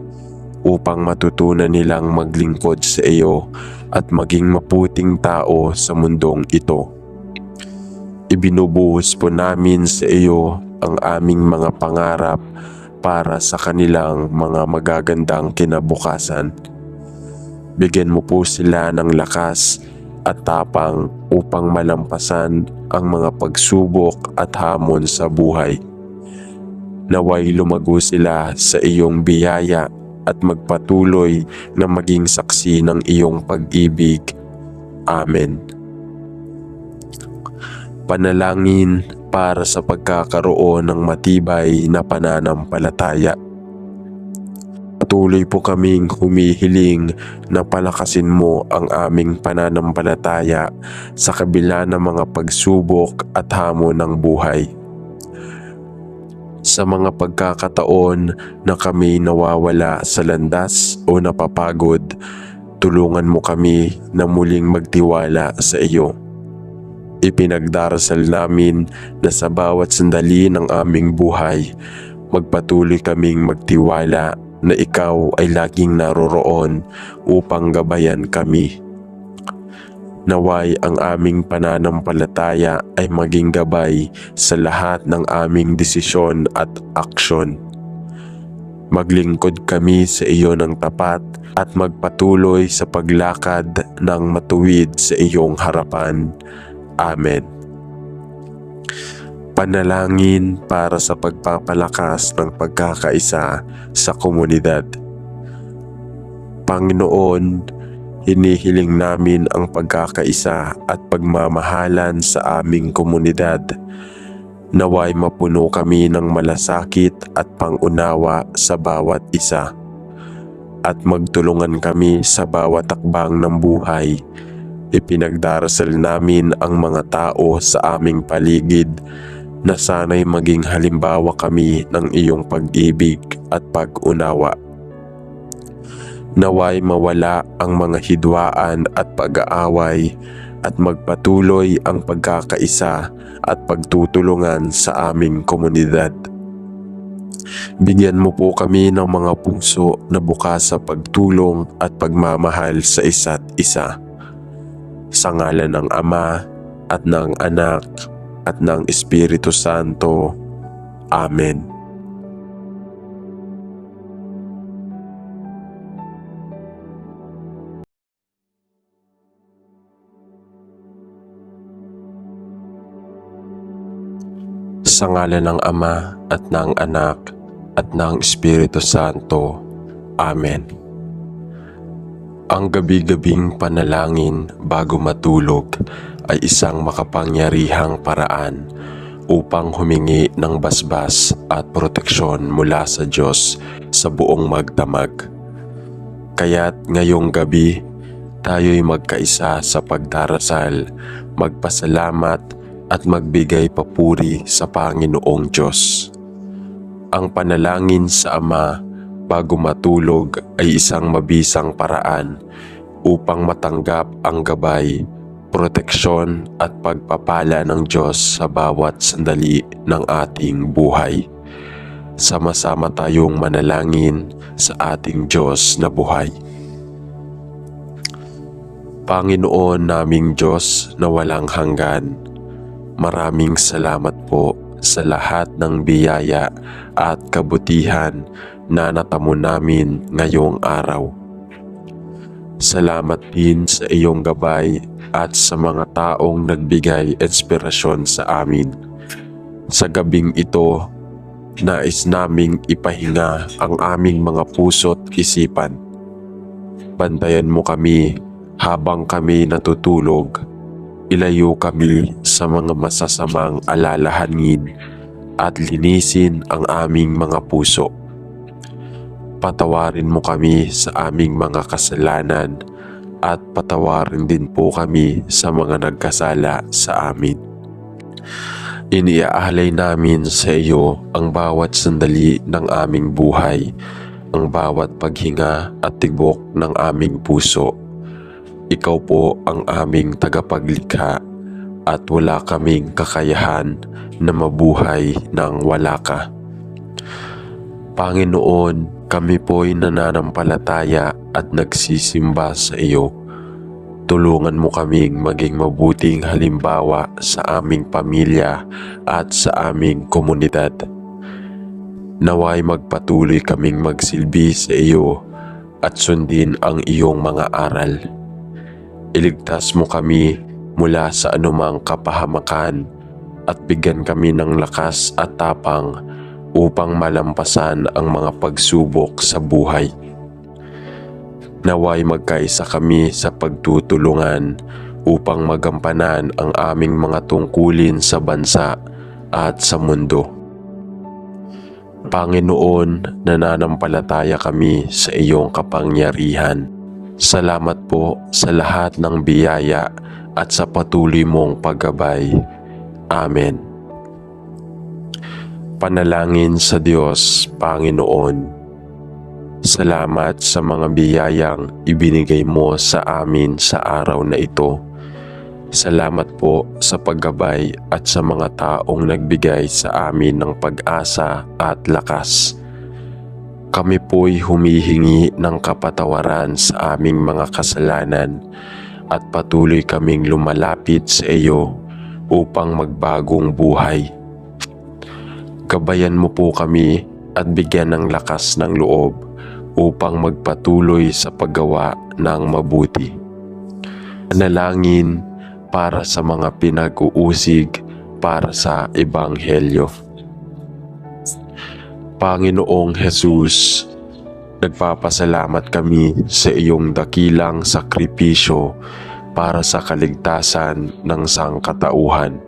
upang matutunan nilang maglingkod sa iyo at maging maputing tao sa mundong ito. Ibinubuhos po namin sa iyo ang aming mga pangarap para sa kanilang mga magagandang kinabukasan. Bigyan mo po sila ng lakas at tapang upang malampasan ang mga pagsubok at hamon sa buhay. Naway lumago sila sa iyong biyaya at magpatuloy na maging saksi ng iyong pag-ibig. Amen. Panalangin para sa pagkakaroon ng matibay na pananampalataya. Patuloy po kaming humihiling na palakasin mo ang aming pananampalataya sa kabila ng mga pagsubok at hamon ng buhay. Sa mga pagkakataon na kami nawawala sa landas o napapagod, tulungan mo kami na muling magtiwala sa iyo. Ipinagdarasal namin na sa bawat sandali ng aming buhay, magpatuloy kaming magtiwala na ikaw ay laging naroroon upang gabayan kami. Naway ang aming pananampalataya ay maging gabay sa lahat ng aming desisyon at aksyon. Maglingkod kami sa iyo ng tapat at magpatuloy sa paglakad ng matuwid sa iyong harapan. Amen. Panalangin para sa pagpapalakas ng pagkakaisa sa komunidad. Panginoon, hinihiling namin ang pagkakaisa at pagmamahalan sa aming komunidad. Naway mapuno kami ng malasakit at pangunawa sa bawat isa, at magtulungan kami sa bawat takbang ng buhay. Ipinagdarasal namin ang mga tao sa aming paligid na sana'y maging halimbawa kami ng iyong pag-ibig at pag-unawa. Naway mawala ang mga hidwaan at pag-aaway, at magpatuloy ang pagkakaisa at pagtutulungan sa aming komunidad. Bigyan mo po kami ng mga puso na bukas sa pagtulong at pagmamahal sa isa't isa. Sa ngalan ng Ama at ng Anak at ng Espiritu Santo. Amen. Sa ngalan ng Ama at ng Anak at ng Espiritu Santo. Amen. Ang gabi-gabing panalangin bago matulog ay isang makapangyarihang paraan upang humingi ng basbas at proteksyon mula sa Diyos sa buong magdamag. Kaya't ngayong gabi, tayo'y magkaisa sa pagdarasal, magpasalamat at magbigay papuri sa Panginoong Diyos. Ang panalangin sa Ama bago matulog ay isang mabisang paraan upang matanggap ang gabay, proteksyon at pagpapala ng Diyos sa bawat sandali ng ating buhay. Sama-sama tayong manalangin sa ating Diyos na buhay. Panginoon naming Diyos na walang hanggan, maraming salamat po sa lahat ng biyaya at kabutihan na natamo namin ngayong araw. Salamat din sa iyong gabay at sa mga taong nagbigay inspirasyon sa amin. Sa gabing ito, nais naming ipahinga ang aming mga puso't isipan. Bantayan mo kami habang kami natutulog. Ilayo kami sa mga masasamang alalahanin at linisin ang aming mga puso. Patawarin mo kami sa aming mga kasalanan at patawarin din po kami sa mga nagkasala sa amin. Iniaalay namin sa iyo ang bawat sandali ng aming buhay, ang bawat paghinga at tibok ng aming puso. Ikaw po ang aming tagapaglikha at wala kaming kakayahan na mabuhay nang wala ka. Panginoon, kami po'y nananampalataya at nagsisimba sa iyo. Tulungan mo kaming maging mabuting halimbawa sa aming pamilya at sa aming komunidad. Naway magpatuloy kaming magsilbi sa iyo at sundin ang iyong mga aral. Iligtas mo kami mula sa anumang kapahamakan at bigyan kami ng lakas at tapang upang malampasan ang mga pagsubok sa buhay. Naway magkaisa kami sa pagtutulungan upang magampanan ang aming mga tungkulin sa bansa at sa mundo. Panginoon, nananampalataya kami sa iyong kapangyarihan. Salamat po sa lahat ng biyaya at sa patuloy mong paggabay. Amen. Panalangin sa Diyos, Panginoon. Salamat sa mga biyayang ibinigay mo sa amin sa araw na ito. Salamat po sa paggabay at sa mga taong nagbigay sa amin ng pag-asa at lakas. Kami po'y humihingi ng kapatawaran sa aming mga kasalanan at patuloy kaming lumalapit sa iyo upang magbagong buhay. Gabayan mo po kami at bigyan ng lakas ng loob upang magpatuloy sa paggawa ng mabuti. Panalangin para sa mga pinag-uusig para sa Ebanghelyo. Panginoong Jesus, nagpapasalamat kami sa iyong dakilang sakripisyo para sa kaligtasan ng sangkatauhan.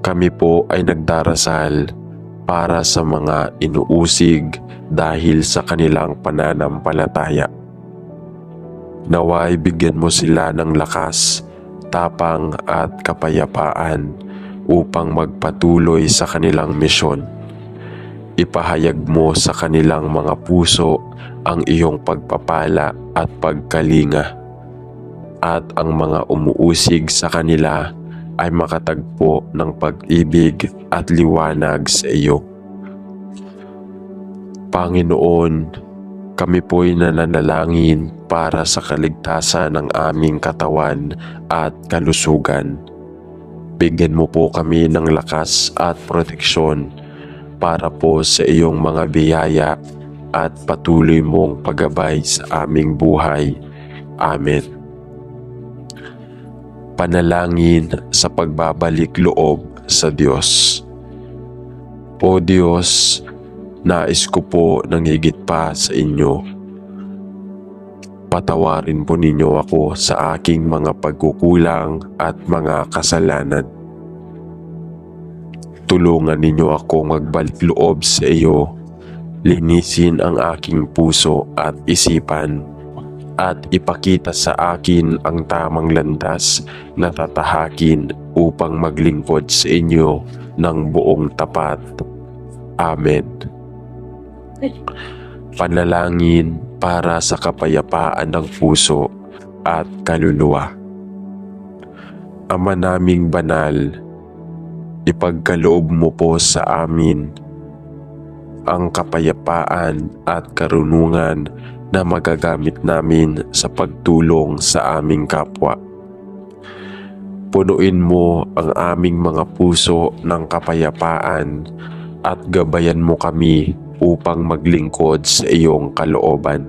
Kami po ay nagdarasal para sa mga inuusig dahil sa kanilang pananampalataya. Naway bigyan mo sila ng lakas, tapang at kapayapaan upang magpatuloy sa kanilang misyon. Ipahayag mo sa kanilang mga puso ang iyong pagpapala at pagkalinga, at ang mga umuusig sa kanila ay makatagpo ng pag-ibig at liwanag sa iyo. Panginoon, kami po'y nananalangin para sa kaligtasan ng aming katawan at kalusugan. Bigyan mo po kami ng lakas at proteksyon para po sa iyong mga biyaya at patuloy mong paggabay sa aming buhay. Amen. Panalangin sa pagbabalik loob sa Diyos. O Diyos, nais ko po ng higit pa sa inyo. Patawarin po ninyo ako sa aking mga pagkukulang at mga kasalanan. Tulungan ninyo ako magbalik loob sa iyo. Linisin ang aking puso at isipan, at ipakita sa akin ang tamang landas na tatahakin upang maglingkod sa inyo ng buong tapat. Amen. Panalangin para sa kapayapaan ng puso at kaluluwa. Ama naming banal, ipagkaloob mo po sa amin ang kapayapaan at karunungan na magagamit namin sa pagtulong sa aming kapwa. Punuin mo ang aming mga puso ng kapayapaan at gabayan mo kami upang maglingkod sa iyong kalooban.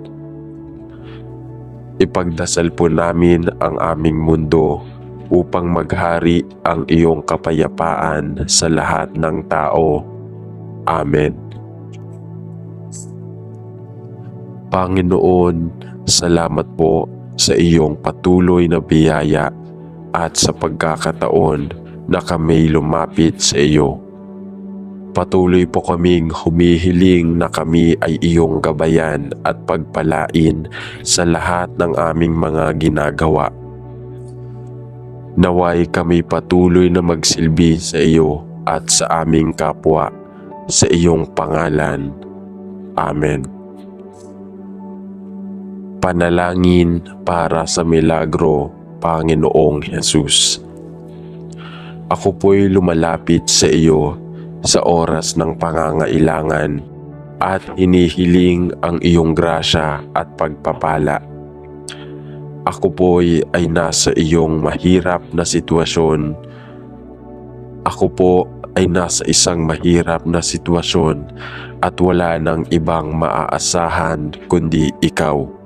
Ipagdasal po namin ang aming mundo upang maghari ang iyong kapayapaan sa lahat ng tao. Amen. Panginoon, salamat po sa iyong patuloy na biyaya at sa pagkakataon na kami lumapit sa iyo. Patuloy po kaming humihiling na kami ay iyong gabayan at pagpalain sa lahat ng aming mga ginagawa. Naway kami patuloy na magsilbi sa iyo at sa aming kapwa, sa iyong pangalan. Amen. Panalangin para sa milagro, Panginoong Hesus. Ako po'y lumalapit sa iyo sa oras ng pangangailangan at hinihiling ang iyong grasya at pagpapala. Ako po'y ay nasa iyong mahirap na sitwasyon. Ako po ay nasa isang mahirap na sitwasyon at wala nang ibang maaasahan kundi ikaw.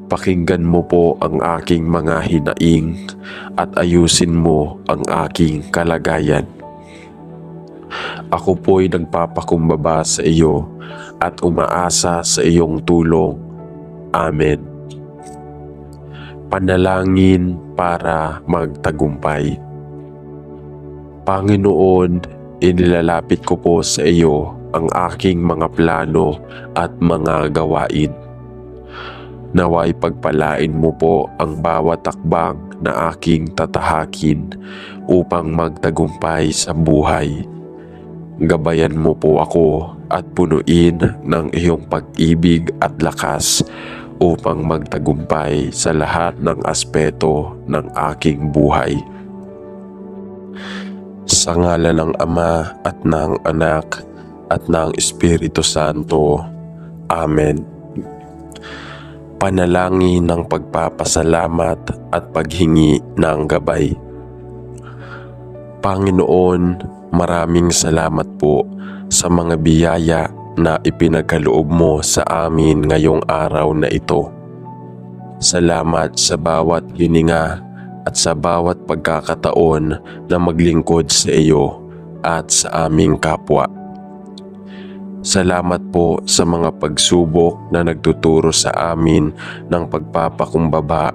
Pakinggan mo po ang aking mga hinaing at ayusin mo ang aking kalagayan. Ako po'y nagpapakumbaba sa iyo at umaasa sa iyong tulong. Amen. Panalangin para magtagumpay. Panginoon, inilalapit ko po sa iyo ang aking mga plano at mga gawain. Naway pagpalain mo po ang bawat takbang na aking tatahakin upang magtagumpay sa buhay. Gabayan mo po ako at punuin ng iyong pag-ibig at lakas upang magtagumpay sa lahat ng aspeto ng aking buhay. Sa ngalan ng Ama at ng Anak at ng Espiritu Santo. Amen. Panalangin ng pagpapasalamat at paghingi ng gabay. Panginoon, maraming salamat po sa mga biyaya na ipinagkaloob mo sa amin ngayong araw na ito. Salamat sa bawat hininga at sa bawat pagkakataon na maglingkod sa iyo at sa aming kapwa. Salamat po sa mga pagsubok na nagtuturo sa amin ng pagpapakumbaba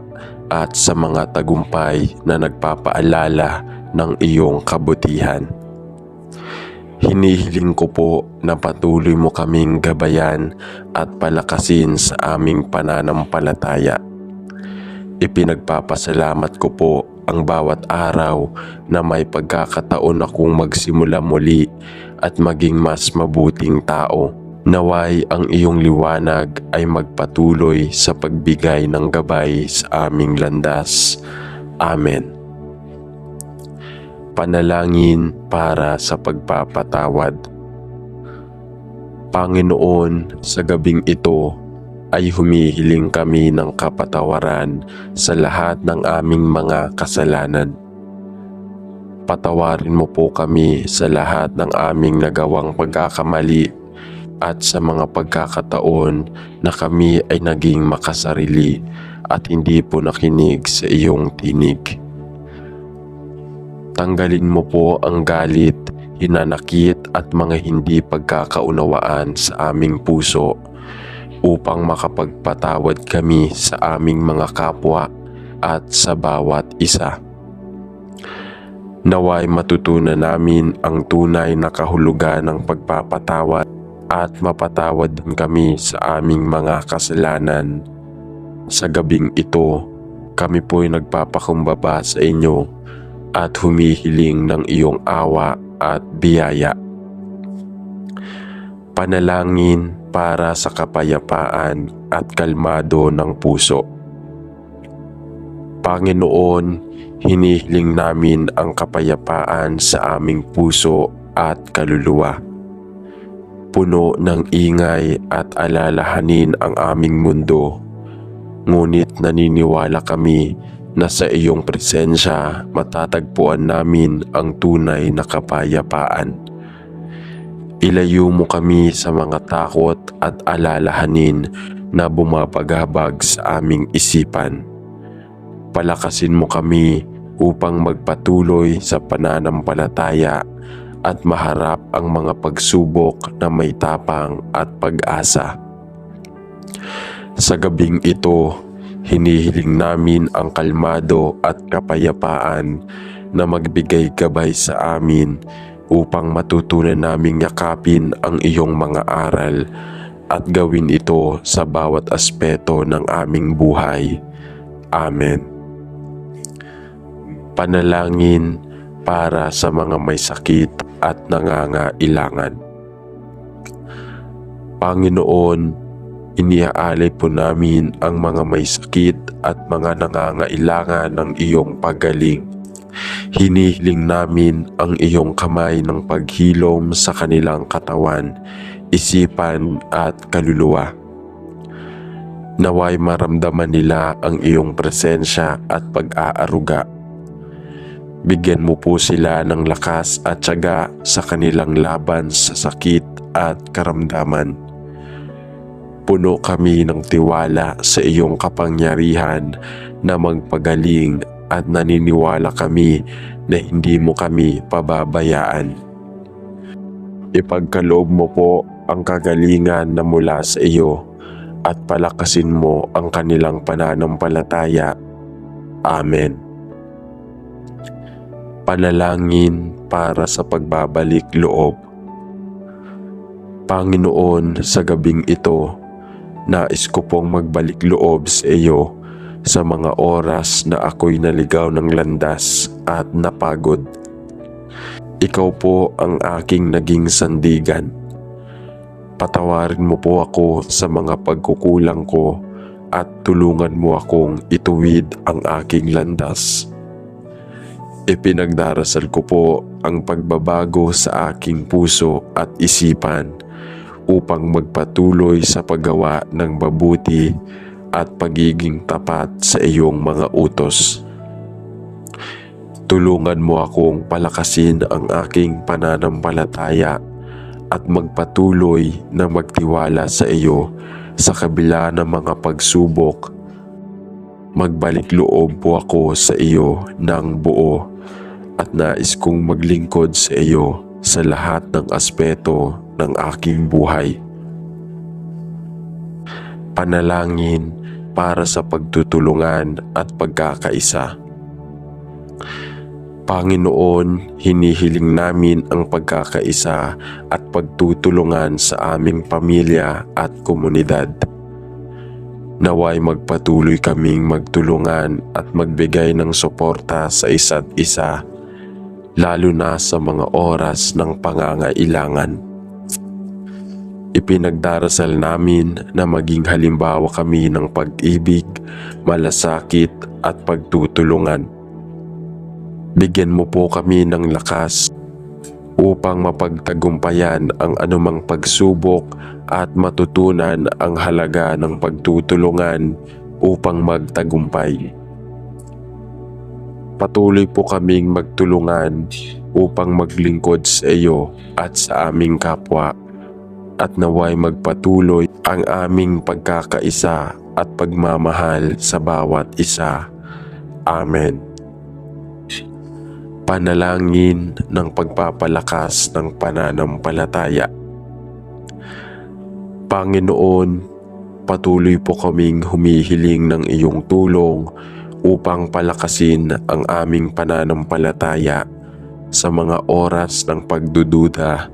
at sa mga tagumpay na nagpapaalala ng iyong kabutihan. Hinihiling ko po na patuloy mo kaming gabayan at palakasin sa aming pananampalataya. Ipinagpapasalamat ko po ang bawat araw na may pagkakataon akong magsimula muli at maging mas mabuting tao. Naway ang iyong liwanag ay magpatuloy sa pagbigay ng gabay sa aming landas. Amen. Panalangin para sa pagpapatawad. Panginoon, sa gabing ito ay humihiling kami ng kapatawaran sa lahat ng aming mga kasalanan. Patawarin mo po kami sa lahat ng aming nagawang pagkakamali at sa mga pagkakataon na kami ay naging makasarili at hindi po nakinig sa iyong tinig. Tanggalin mo po ang galit, hinanakit at mga hindi pagkakaunawaan sa aming puso upang makapagpatawad kami sa aming mga kapwa at sa bawat isa. Naway matutunan namin ang tunay na kahulugan ng pagpapatawad at mapatawad din kami sa aming mga kasalanan. Sa gabing ito, kami po'y nagpapakumbaba sa inyo at humihiling ng iyong awa at biyaya. Panalangin para sa kapayapaan at kalmado ng puso. Panginoon, hinihiling namin ang kapayapaan sa aming puso at kaluluwa. Puno ng ingay at alalahanin ang aming mundo, ngunit naniniwala kami na sa iyong presensya matatagpuan namin ang tunay na kapayapaan. Ilayo mo kami sa mga takot at alalahanin na bumabagabag sa aming isipan. Palakasin mo kami upang magpatuloy sa pananampalataya at maharap ang mga pagsubok na may tapang at pag-asa. Sa gabing ito, hinihiling namin ang kalmado at kapayapaan na magbigay gabay sa amin upang matutunan naming yakapin ang iyong mga aral at gawin ito sa bawat aspeto ng aming buhay. Amen. Panalangin para sa mga may sakit at nangangailangan. Panginoon, iniaalay po namin ang mga may sakit at mga nangangailangan ng iyong paggaling. Hinihiling namin ang iyong kamay ng paghilom sa kanilang katawan, isipan at kaluluwa. Naway maramdaman nila ang iyong presensya at pag-aaruga. Bigyan mo po sila ng lakas at tiyaga sa kanilang laban sa sakit at karamdaman. Puno kami ng tiwala sa iyong kapangyarihan na magpagaling at naniniwala kami na hindi mo kami pababayaan. Ipagkaloob mo po ang kagalingan na mula sa iyo at palakasin mo ang kanilang pananampalataya. Amen. Panalangin para sa pagbabalik loob. Panginoon, sa gabing ito, nais ko pong magbalik loob sa iyo sa mga oras na ako'y naligaw ng landas at napagod. Ikaw po ang aking naging sandigan. Patawarin mo po ako sa mga pagkukulang ko at tulungan mo akong ituwid ang aking landas. Ipinagdarasal ko po ang pagbabago sa aking puso at isipan upang magpatuloy sa paggawa ng mabuti at pagiging tapat sa iyong mga utos. Tulungan mo akong palakasin ang aking pananampalataya at magpatuloy na magtiwala sa iyo sa kabila ng mga pagsubok. Magbalik loob po ako sa iyo ng buo at nais kong maglingkod sa iyo sa lahat ng aspeto ng aking buhay. Panalangin para sa pagtutulungan at pagkakaisa. Panginoon, hinihiling namin ang pagkakaisa at pagtutulungan sa aming pamilya at komunidad. Naway magpatuloy kaming magtulungan at magbigay ng suporta sa isa't isa, lalo na sa mga oras ng pangangailangan. Ipinagdarasal namin na maging halimbawa kami ng pag-ibig, malasakit at pagtutulungan. Bigyan mo po kami ng lakas upang mapagtagumpayan ang anumang pagsubok at matutunan ang halaga ng pagtutulungan upang magtagumpay. Patuloy po kaming magtulungan upang maglingkod sa iyo at sa aming kapwa, at naway magpatuloy ang aming pagkakaisa at pagmamahal sa bawat isa. Amen. Panalangin ng pagpapalakas ng pananampalataya. Panginoon, patuloy po kaming humihiling ng iyong tulong upang palakasin ang aming pananampalataya. Sa mga oras ng pagdududa,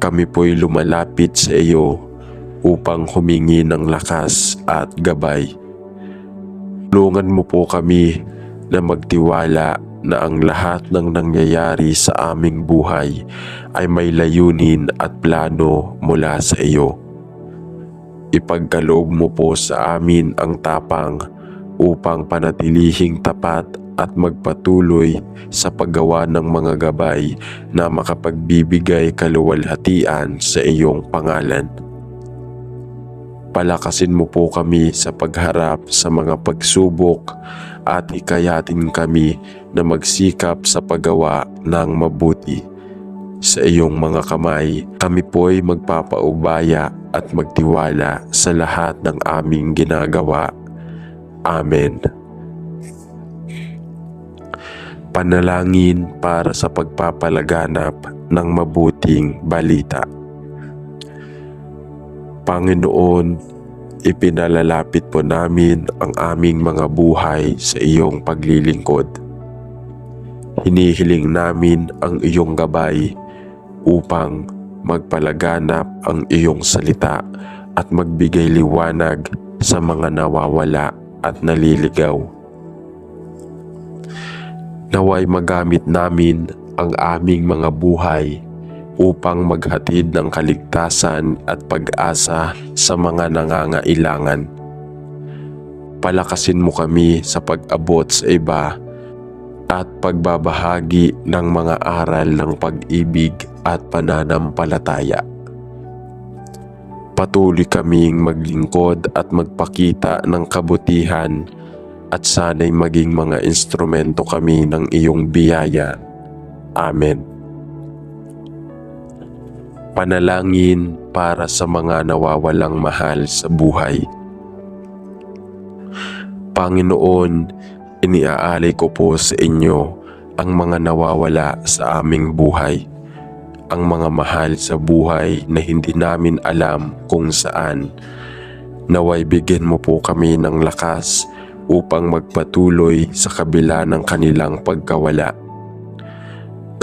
kami po'y lumalapit sa iyo upang humingi ng lakas at gabay. Tulungan mo po kami na magtiwala na ang lahat ng nangyayari sa aming buhay ay may layunin at plano mula sa iyo. Ipagkaloob mo po sa amin ang tapang upang panatilihing tapat at magpatuloy sa paggawa ng mga gabay na makapagbibigay kaluwalhatian sa iyong pangalan. Palakasin mo po kami sa pagharap sa mga pagsubok at hikayatin kami na magsikap sa paggawa ng mabuti. Sa iyong mga kamay, kami po'y magpapaubaya at magtiwala sa lahat ng aming ginagawa. Amen. Panalangin para sa pagpapalaganap ng mabuting balita. Panginoon, ipinalalapit po namin ang aming mga buhay sa iyong paglilingkod. Hinihiling namin ang iyong gabay upang magpalaganap ang iyong salita at magbigay liwanag sa mga nawawala at naliligaw. Naway magamit namin ang aming mga buhay upang maghatid ng kaligtasan at pag-asa sa mga nangangailangan. Palakasin mo kami sa pag-abot sa iba at pagbabahagi ng mga aral ng pag-ibig at pananampalataya. Patuloy kaming maglingkod at magpakita ng kabutihan, at sana'y maging mga instrumento kami ng iyong biyaya. Amen. Panalangin para sa mga nawawalang mahal sa buhay. Panginoon, iniaalay ko po sa inyo ang mga nawawala sa aming buhay, ang mga mahal sa buhay na hindi namin alam kung saan. Naway bigyan mo po kami ng lakas upang magpatuloy sa kabila ng kanilang pagkawala.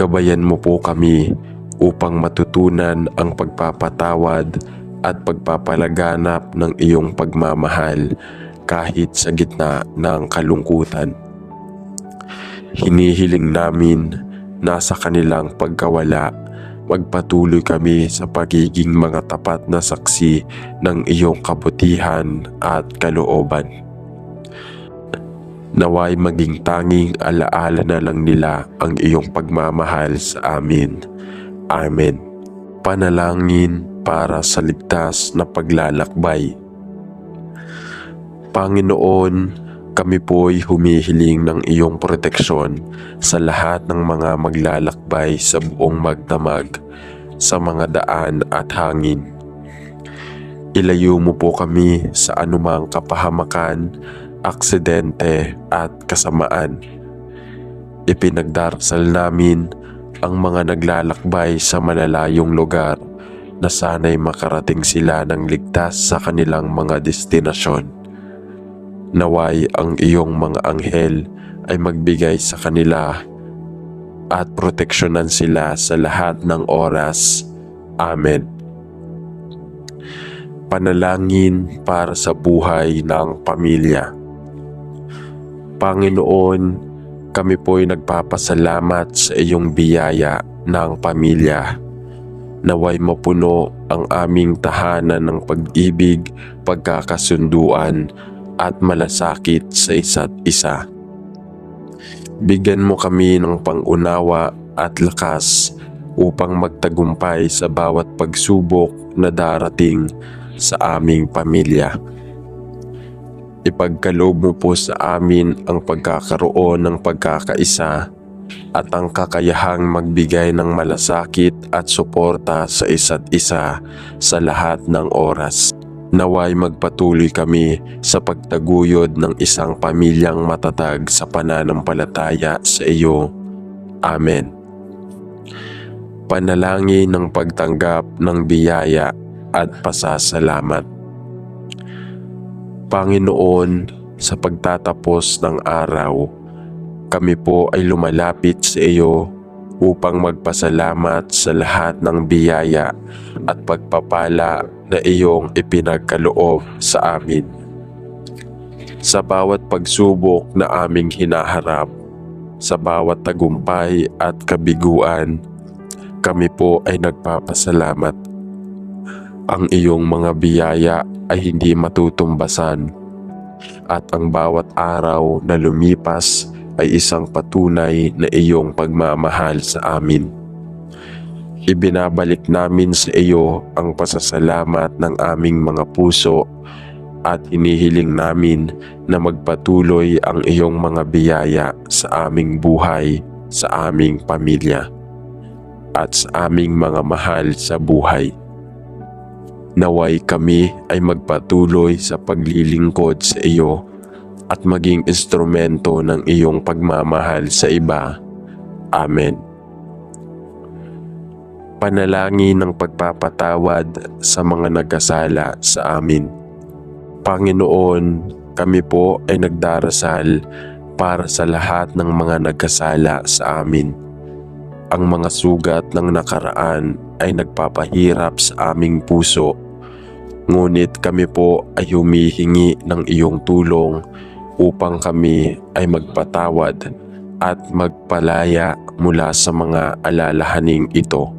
Gabayan mo po kami upang matutunan ang pagpapatawad at pagpapalaganap ng iyong pagmamahal kahit sa gitna ng kalungkutan. Hinihiling namin na sa kanilang pagkawala, magpatuloy kami sa pagiging mga tapat na saksi ng iyong kabutihan at kalooban. Naway maging tanging alaala na lang nila ang iyong pagmamahal sa amin. Amen. Panalangin para sa ligtas na paglalakbay. Panginoon, kami po'y humihiling ng iyong proteksyon sa lahat ng mga maglalakbay sa buong magdamag, sa mga daan at hangin. Ilayo mo po kami sa anumang kapahamakan, aksidente at kasamaan. Ipinagdarasal namin ang mga naglalakbay sa malalayong lugar na sana'y makarating sila ng ligtas sa kanilang mga destinasyon. Naway ang iyong mga anghel ay magbigay sa kanila at proteksyonan sila sa lahat ng oras. Amen. Panalangin para sa buhay ng pamilya. Panginoon, kami po'y nagpapasalamat sa iyong biyaya ng pamilya. Naway mapuno ang aming tahanan ng pag-ibig, pagkakasunduan at malasakit sa isa't isa. Bigyan mo kami ng pangunawa at lakas upang magtagumpay sa bawat pagsubok na darating sa aming pamilya. Ipagkaloob mo po sa amin ang pagkakaroon ng pagkakaisa at ang kakayahang magbigay ng malasakit at suporta sa isa't isa sa lahat ng oras. Naway magpatuloy kami sa pagtaguyod ng isang pamilyang matatag sa pananampalataya sa iyo. Amen. Panalangin ng pagtanggap ng biyaya at pasasalamat. Panginoon, sa pagtatapos ng araw, kami po ay lumalapit sa iyo upang magpasalamat sa lahat ng biyaya at pagpapala na iyong ipinagkaloob sa amin. Sa bawat pagsubok na aming hinaharap, sa bawat tagumpay at kabiguan, kami po ay nagpapasalamat. Ang iyong mga biyaya ay hindi matutumbasan at ang bawat araw na lumipas ay isang patunay na iyong pagmamahal sa amin. Ibinabalik namin sa iyo ang pasasalamat ng aming mga puso at hinihiling namin na magpatuloy ang iyong mga biyaya sa aming buhay, sa aming pamilya, at sa aming mga mahal sa buhay. Naway kami ay magpatuloy sa paglilingkod sa iyo at maging instrumento ng iyong pagmamahal sa iba. Amen. Panalangin ng pagpapatawad sa mga nagkasala sa amin. Panginoon, kami po ay nagdarasal para sa lahat ng mga nagkasala sa amin. Ang mga sugat ng nakaraan ay nagpapahirap sa aming puso. Ngunit kami po ay humihingi ng iyong tulong upang kami ay magpatawad at magpalaya mula sa mga alalahaning ito.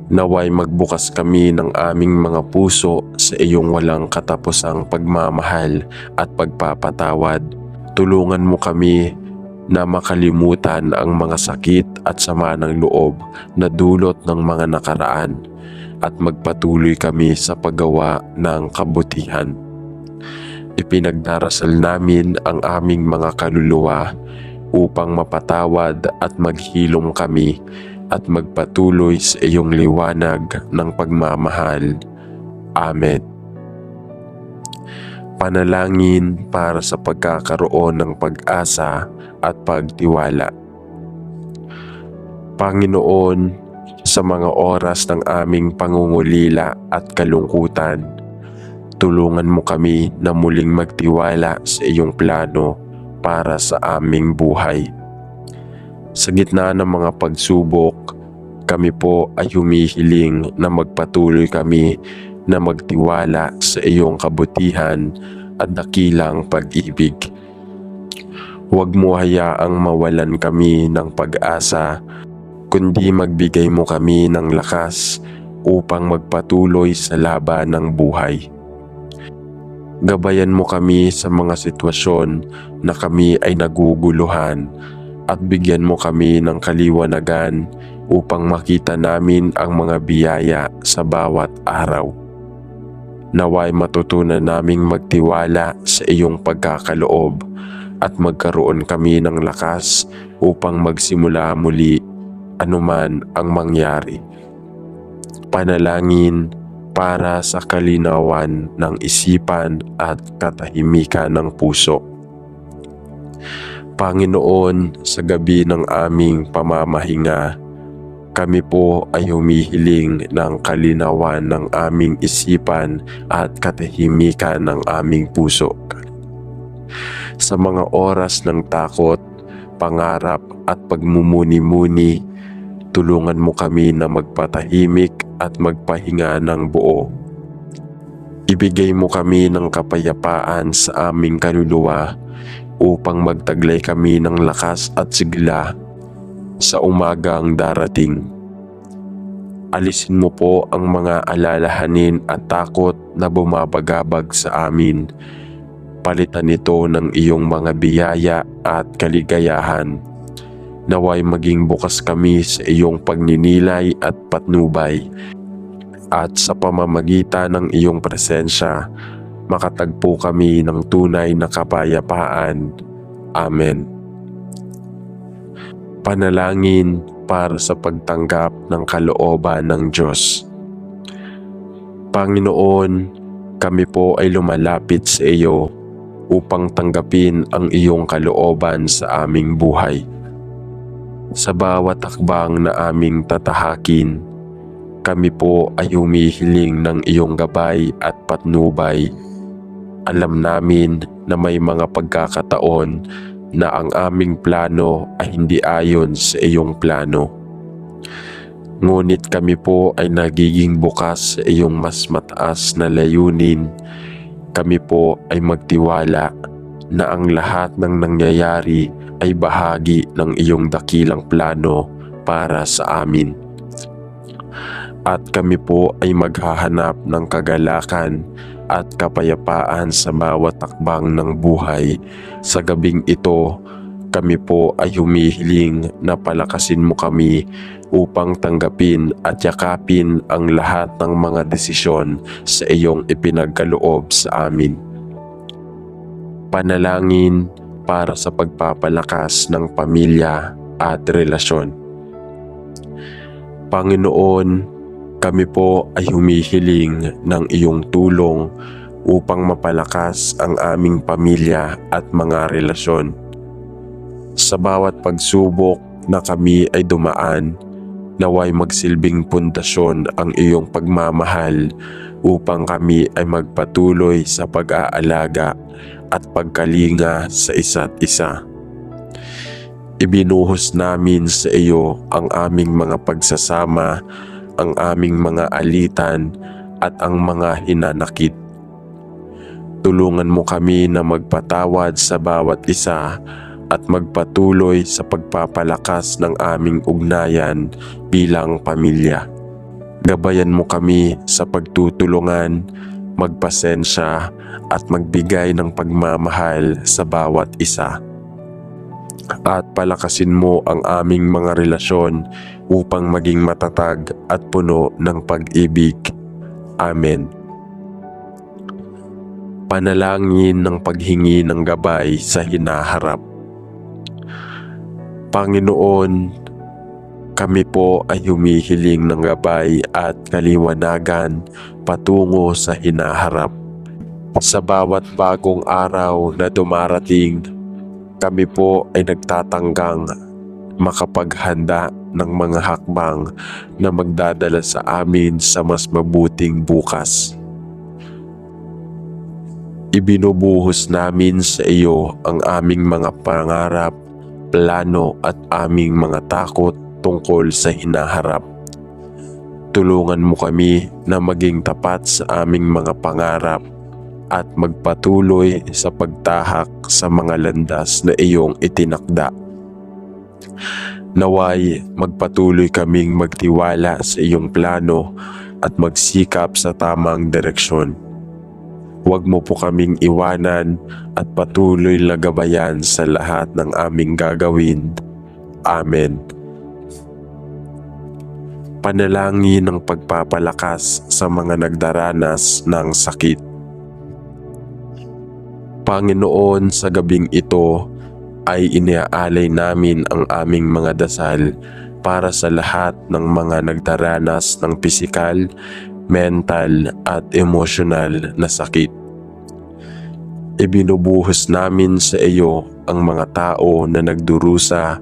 Naway magbukas kami ng aming mga puso sa iyong walang katapusang pagmamahal at pagpapatawad. Tulungan mo kami na makalimutan ang mga sakit at sama ng loob na dulot ng mga nakaraan at magpatuloy kami sa paggawa ng kabutihan. Ipinagdarasal namin ang aming mga kaluluwa upang mapatawad at maghilom kami at magpatuloy sa iyong liwanag ng pagmamahal. Amen. Panalangin para sa pagkakaroon ng pag-asa at pagtiwala. Panginoon, sa mga oras ng aming pangungulila at kalungkutan, tulungan mo kami na muling magtiwala sa iyong plano para sa aming buhay. Sa gitna ng mga pagsubok, kami po ay humihiling na magpatuloy kami na magtiwala sa iyong kabutihan at dakilang pag-ibig. Huwag mo hayaang mawalan kami ng pag-asa, kundi magbigay mo kami ng lakas upang magpatuloy sa laban ng buhay. Gabayan mo kami sa mga sitwasyon na kami ay naguguluhan at bigyan mo kami ng kaliwanagan upang makita namin ang mga biyaya sa bawat araw. Naway matutunan naming magtiwala sa iyong pagkakaloob at magkaroon kami ng lakas upang magsimula muli anuman ang mangyari. Panalangin para sa kalinawan ng isipan at katahimikan ng puso. Panginoon, sa gabi ng aming pamamahinga, kami po ay humihiling ng kalinawan ng aming isipan at katahimikan ng aming puso. Sa mga oras ng takot, pangarap at pagmumuni-muni, tulungan mo kami na magpatahimik at magpahinga ng buo. Ibigay mo kami ng kapayapaan sa aming kaluluwa upang magtaglay kami ng lakas at sigla sa umagang darating. Alisin mo po ang mga alalahanin at takot na bumabagabag sa amin. Palitan ito ng iyong mga biyaya at kaligayahan. Naway maging bukas kami sa iyong pagninilay at patnubay. At sa pamamagitan ng iyong presensya, makatagpo kami ng tunay na kapayapaan. Amen. Panalangin para sa pagtanggap ng kalooban ng Diyos. Panginoon, kami po ay lumalapit sa iyo upang tanggapin ang iyong kalooban sa aming buhay. Sa bawat hakbang na aming tatahakin, kami po ay humihiling ng iyong gabay at patnubay. Alam namin na may mga pagkakataon na ang aming plano ay hindi ayon sa iyong plano. Ngunit kami po ay nagiging bukas sa iyong mas mataas na layunin. Kami po ay magtiwala na ang lahat ng nangyayari ay bahagi ng iyong dakilang plano para sa amin. At kami po ay maghahanap ng kagalakan at kapayapaan sa bawat takbang ng buhay. Sa gabing ito, kami po ay humihiling na palakasin mo kami upang tanggapin at yakapin ang lahat ng mga desisyon sa iyong ipinagkaloob sa amin. Panalangin para sa pagpapalakas ng pamilya at relasyon. Panginoon, kami po ay humihiling ng iyong tulong upang mapalakas ang aming pamilya at mga relasyon. Sa bawat pagsubok na kami ay dumaan, naway magsilbing pundasyon ang iyong pagmamahal upang kami ay magpatuloy sa pag-aalaga at pagkalinga sa isa't isa. Ibinuhos namin sa iyo ang aming mga pagsasama, ang aming mga alitan at ang mga hinanakit. Tulungan mo kami na magpatawad sa bawat isa at magpatuloy sa pagpapalakas ng aming ugnayan bilang pamilya. Gabayan mo kami sa pagtutulungan, magpasensya at magbigay ng pagmamahal sa bawat isa. At palakasin mo ang aming mga relasyon upang maging matatag at puno ng pag-ibig. Amen. Panalangin ng paghingi ng gabay sa hinaharap. Panginoon, kami po ay humihiling ng gabay at kaliwanagan patungo sa hinaharap. Sa bawat bagong araw na dumarating, kami po ay nagtatanggang makapaghanda ng mga hakbang na magdadala sa amin sa mas mabuting bukas. Ibinubuhos namin sa iyo ang aming mga pangarap, plano at aming mga takot tungkol sa hinaharap. Tulungan mo kami na maging tapat sa aming mga pangarap at magpatuloy sa pagtahak sa mga landas na iyong itinakda. Naway magpatuloy kaming magtiwala sa iyong plano at magsikap sa tamang direksyon. Huwag mo po kaming iwanan at patuloy na gabayan sa lahat ng aming gagawin. Amen. Panalangin ng pagpapalakas sa mga nagdaranas ng sakit. Panginoon, sa gabing ito ay iniaalay namin ang aming mga dasal para sa lahat ng mga nagdaranas ng pisikal, mental at emosyonal na sakit. Ibinubuhos namin sa iyo ang mga tao na nagdurusa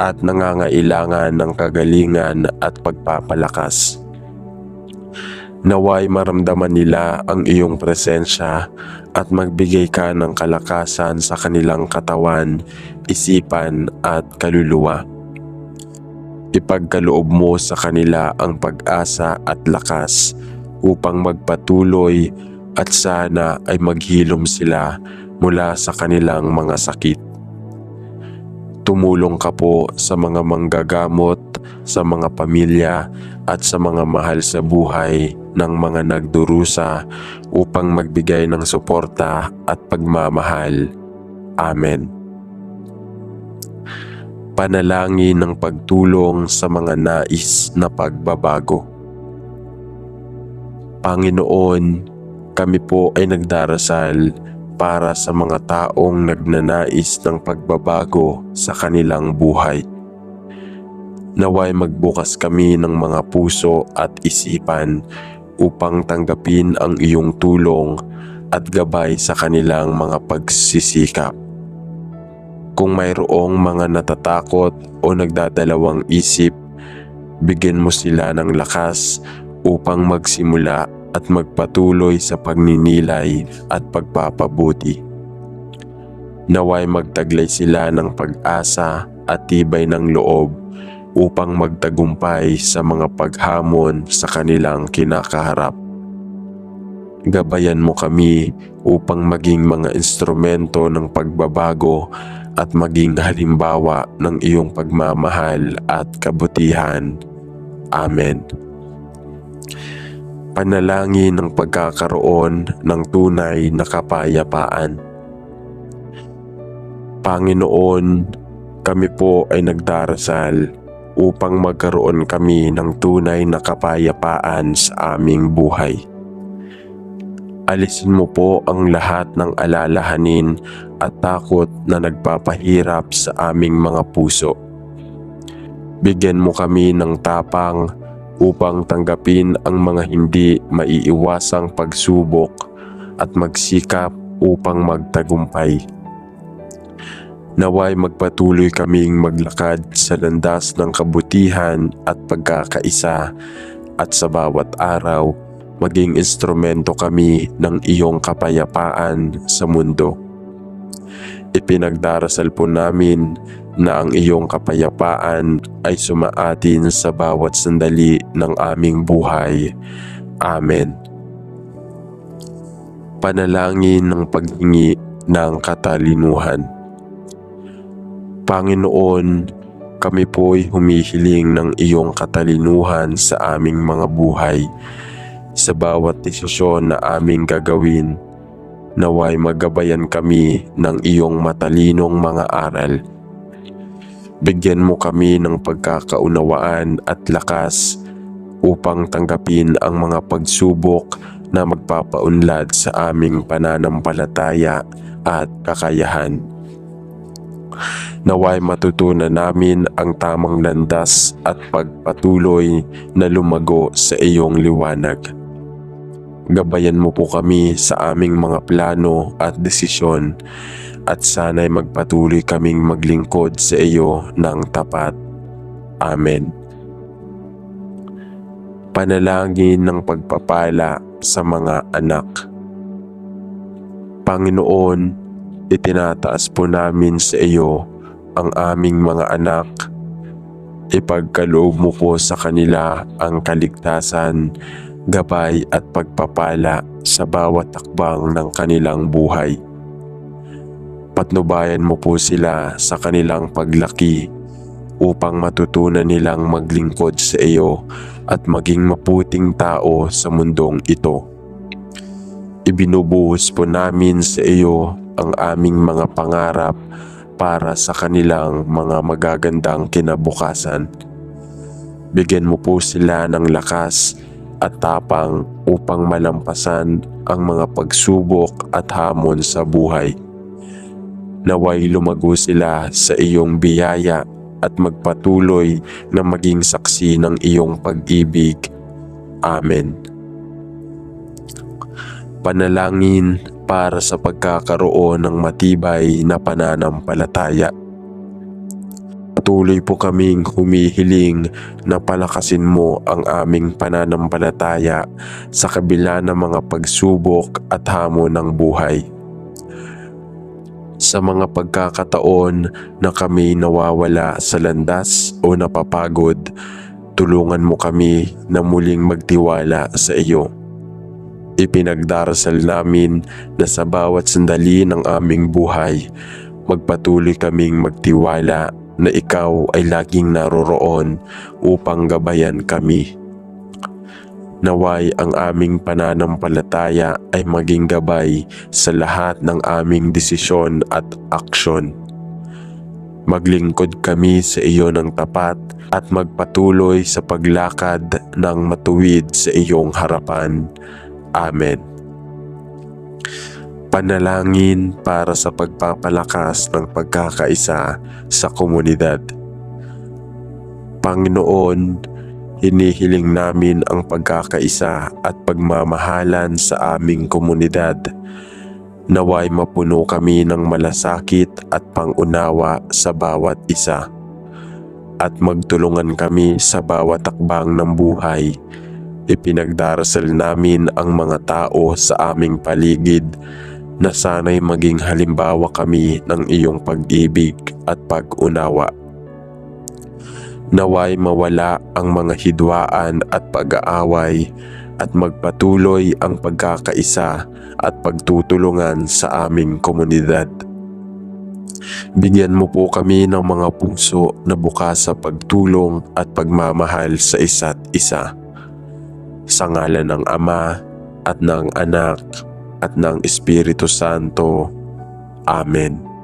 at nangangailangan ng kagalingan at pagpapalakas. Naway maramdaman nila ang iyong presensya at magbigay ka ng kalakasan sa kanilang katawan, isipan at kaluluwa. Ipagkaloob mo sa kanila ang pag-asa at lakas upang magpatuloy at sana ay maghilom sila mula sa kanilang mga sakit. Tumulong ka po sa mga manggagamot, sa mga pamilya at sa mga mahal sa buhay ng mga nagdurusa upang magbigay ng suporta at pagmamahal. Amen. Panalangin ng pagtulong sa mga nais na pagbabago. Panginoon, kami po ay nagdarasal para sa mga taong nagnanais ng pagbabago sa kanilang buhay. Naway magbukas kami ng mga puso at isipan upang tanggapin ang iyong tulong at gabay sa kanilang mga pagsisikap. Kung mayroong mga natatakot o nagdadalawang isip, bigyan mo sila ng lakas upang magsimula at magpatuloy sa pagninilay at pagpapabuti. Naway magtaglay sila ng pag-asa at tibay ng loob upang magtagumpay sa mga paghamon sa kanilang kinakaharap. Gabayan mo kami upang maging mga instrumento ng pagbabago at maging halimbawa ng iyong pagmamahal at kabutihan. Amen. Panalangin ng pagkakaroon ng tunay na kapayapaan. Panginoon, kami po ay nagdarasal upang magkaroon kami ng tunay na kapayapaan sa aming buhay. Alisin mo po ang lahat ng alalahanin at takot na nagpapahirap sa aming mga puso. Bigyan mo kami ng tapang upang tanggapin ang mga hindi maiiwasang pagsubok at magsikap upang magtagumpay. Naway magpatuloy kaming maglakad sa landas ng kabutihan at pagkakaisa at sa bawat araw maging instrumento kami ng iyong kapayapaan sa mundo. Ipinagdarasal po namin na ang iyong kapayapaan ay sumaatin sa bawat sandali ng aming buhay. Amen. Panalangin ng paghingi ng katalinuhan. Panginoon, kami po'y humihiling ng iyong katalinuhan sa aming mga buhay. Sa bawat desisyon na aming gagawin, naway magabayan kami ng iyong matalinong mga aral. Bigyan mo kami ng pagkakaunawaan at lakas upang tanggapin ang mga pagsubok na magpapaunlad sa aming pananampalataya at kakayahan. Naway matutunan namin ang tamang landas at pagpatuloy na lumago sa iyong liwanag. Gabayan mo po kami sa aming mga plano at desisyon at sana'y magpatuloy kaming maglingkod sa iyo ng tapat. Amen. Panalangin ng pagpapala sa mga anak. Panginoon, itinataas po namin sa iyo ang aming mga anak. Ipagkaloob mo po sa kanila ang kaligtasan, gabay at pagpapala sa bawat takbang ng kanilang buhay. Patnubayan mo po sila sa kanilang paglaki upang matutunan nilang maglingkod sa iyo at maging maputing tao sa mundong ito. Ibinubuhos po namin sa iyo ang aming mga pangarap para sa kanilang mga magagandang kinabukasan. Bigyan mo po sila ng lakas at tapang upang malampasan ang mga pagsubok at hamon sa buhay. Naway lumago sila sa iyong biyaya at magpatuloy na maging saksi ng iyong pag-ibig. Amen. Panalangin para sa pagkakaroon ng matibay na pananampalataya. Patuloy po kaming humihiling na palakasin mo ang aming pananampalataya sa kabila ng mga pagsubok at hamon ng buhay. Sa mga pagkakataon na kami nawawala sa landas o napapagod, tulungan mo kami na muling magtiwala sa iyo. Ipinagdarasal namin na sa bawat sandali ng aming buhay, magpatuloy kaming magtiwala na ikaw ay laging naroroon upang gabayan kami. Naway ang aming pananampalataya ay maging gabay sa lahat ng aming desisyon at aksyon. Maglingkod kami sa iyo ng tapat at magpatuloy sa paglakad ng matuwid sa iyong harapan. Amen. Panalangin para sa pagpapalakas ng pagkakaisa sa komunidad. Panginoon, hinihiling namin ang pagkakaisa at pagmamahalan sa aming komunidad. Naway mapuno kami ng malasakit at pangunawa sa bawat isa. At magtulungan kami sa bawat takbang ng buhay. Ipinagdarasal namin ang mga tao sa aming paligid na sana'y maging halimbawa kami ng iyong pag-ibig at pag-unawa. Naway mawala ang mga hidwaan at pag-aaway at magpatuloy ang pagkakaisa at pagtutulungan sa aming komunidad. Bigyan mo po kami ng mga puso na bukas sa pagtulong at pagmamahal sa isa't isa. Sa ngalan ng Ama at ng Anak at ng Espiritu Santo. Amen.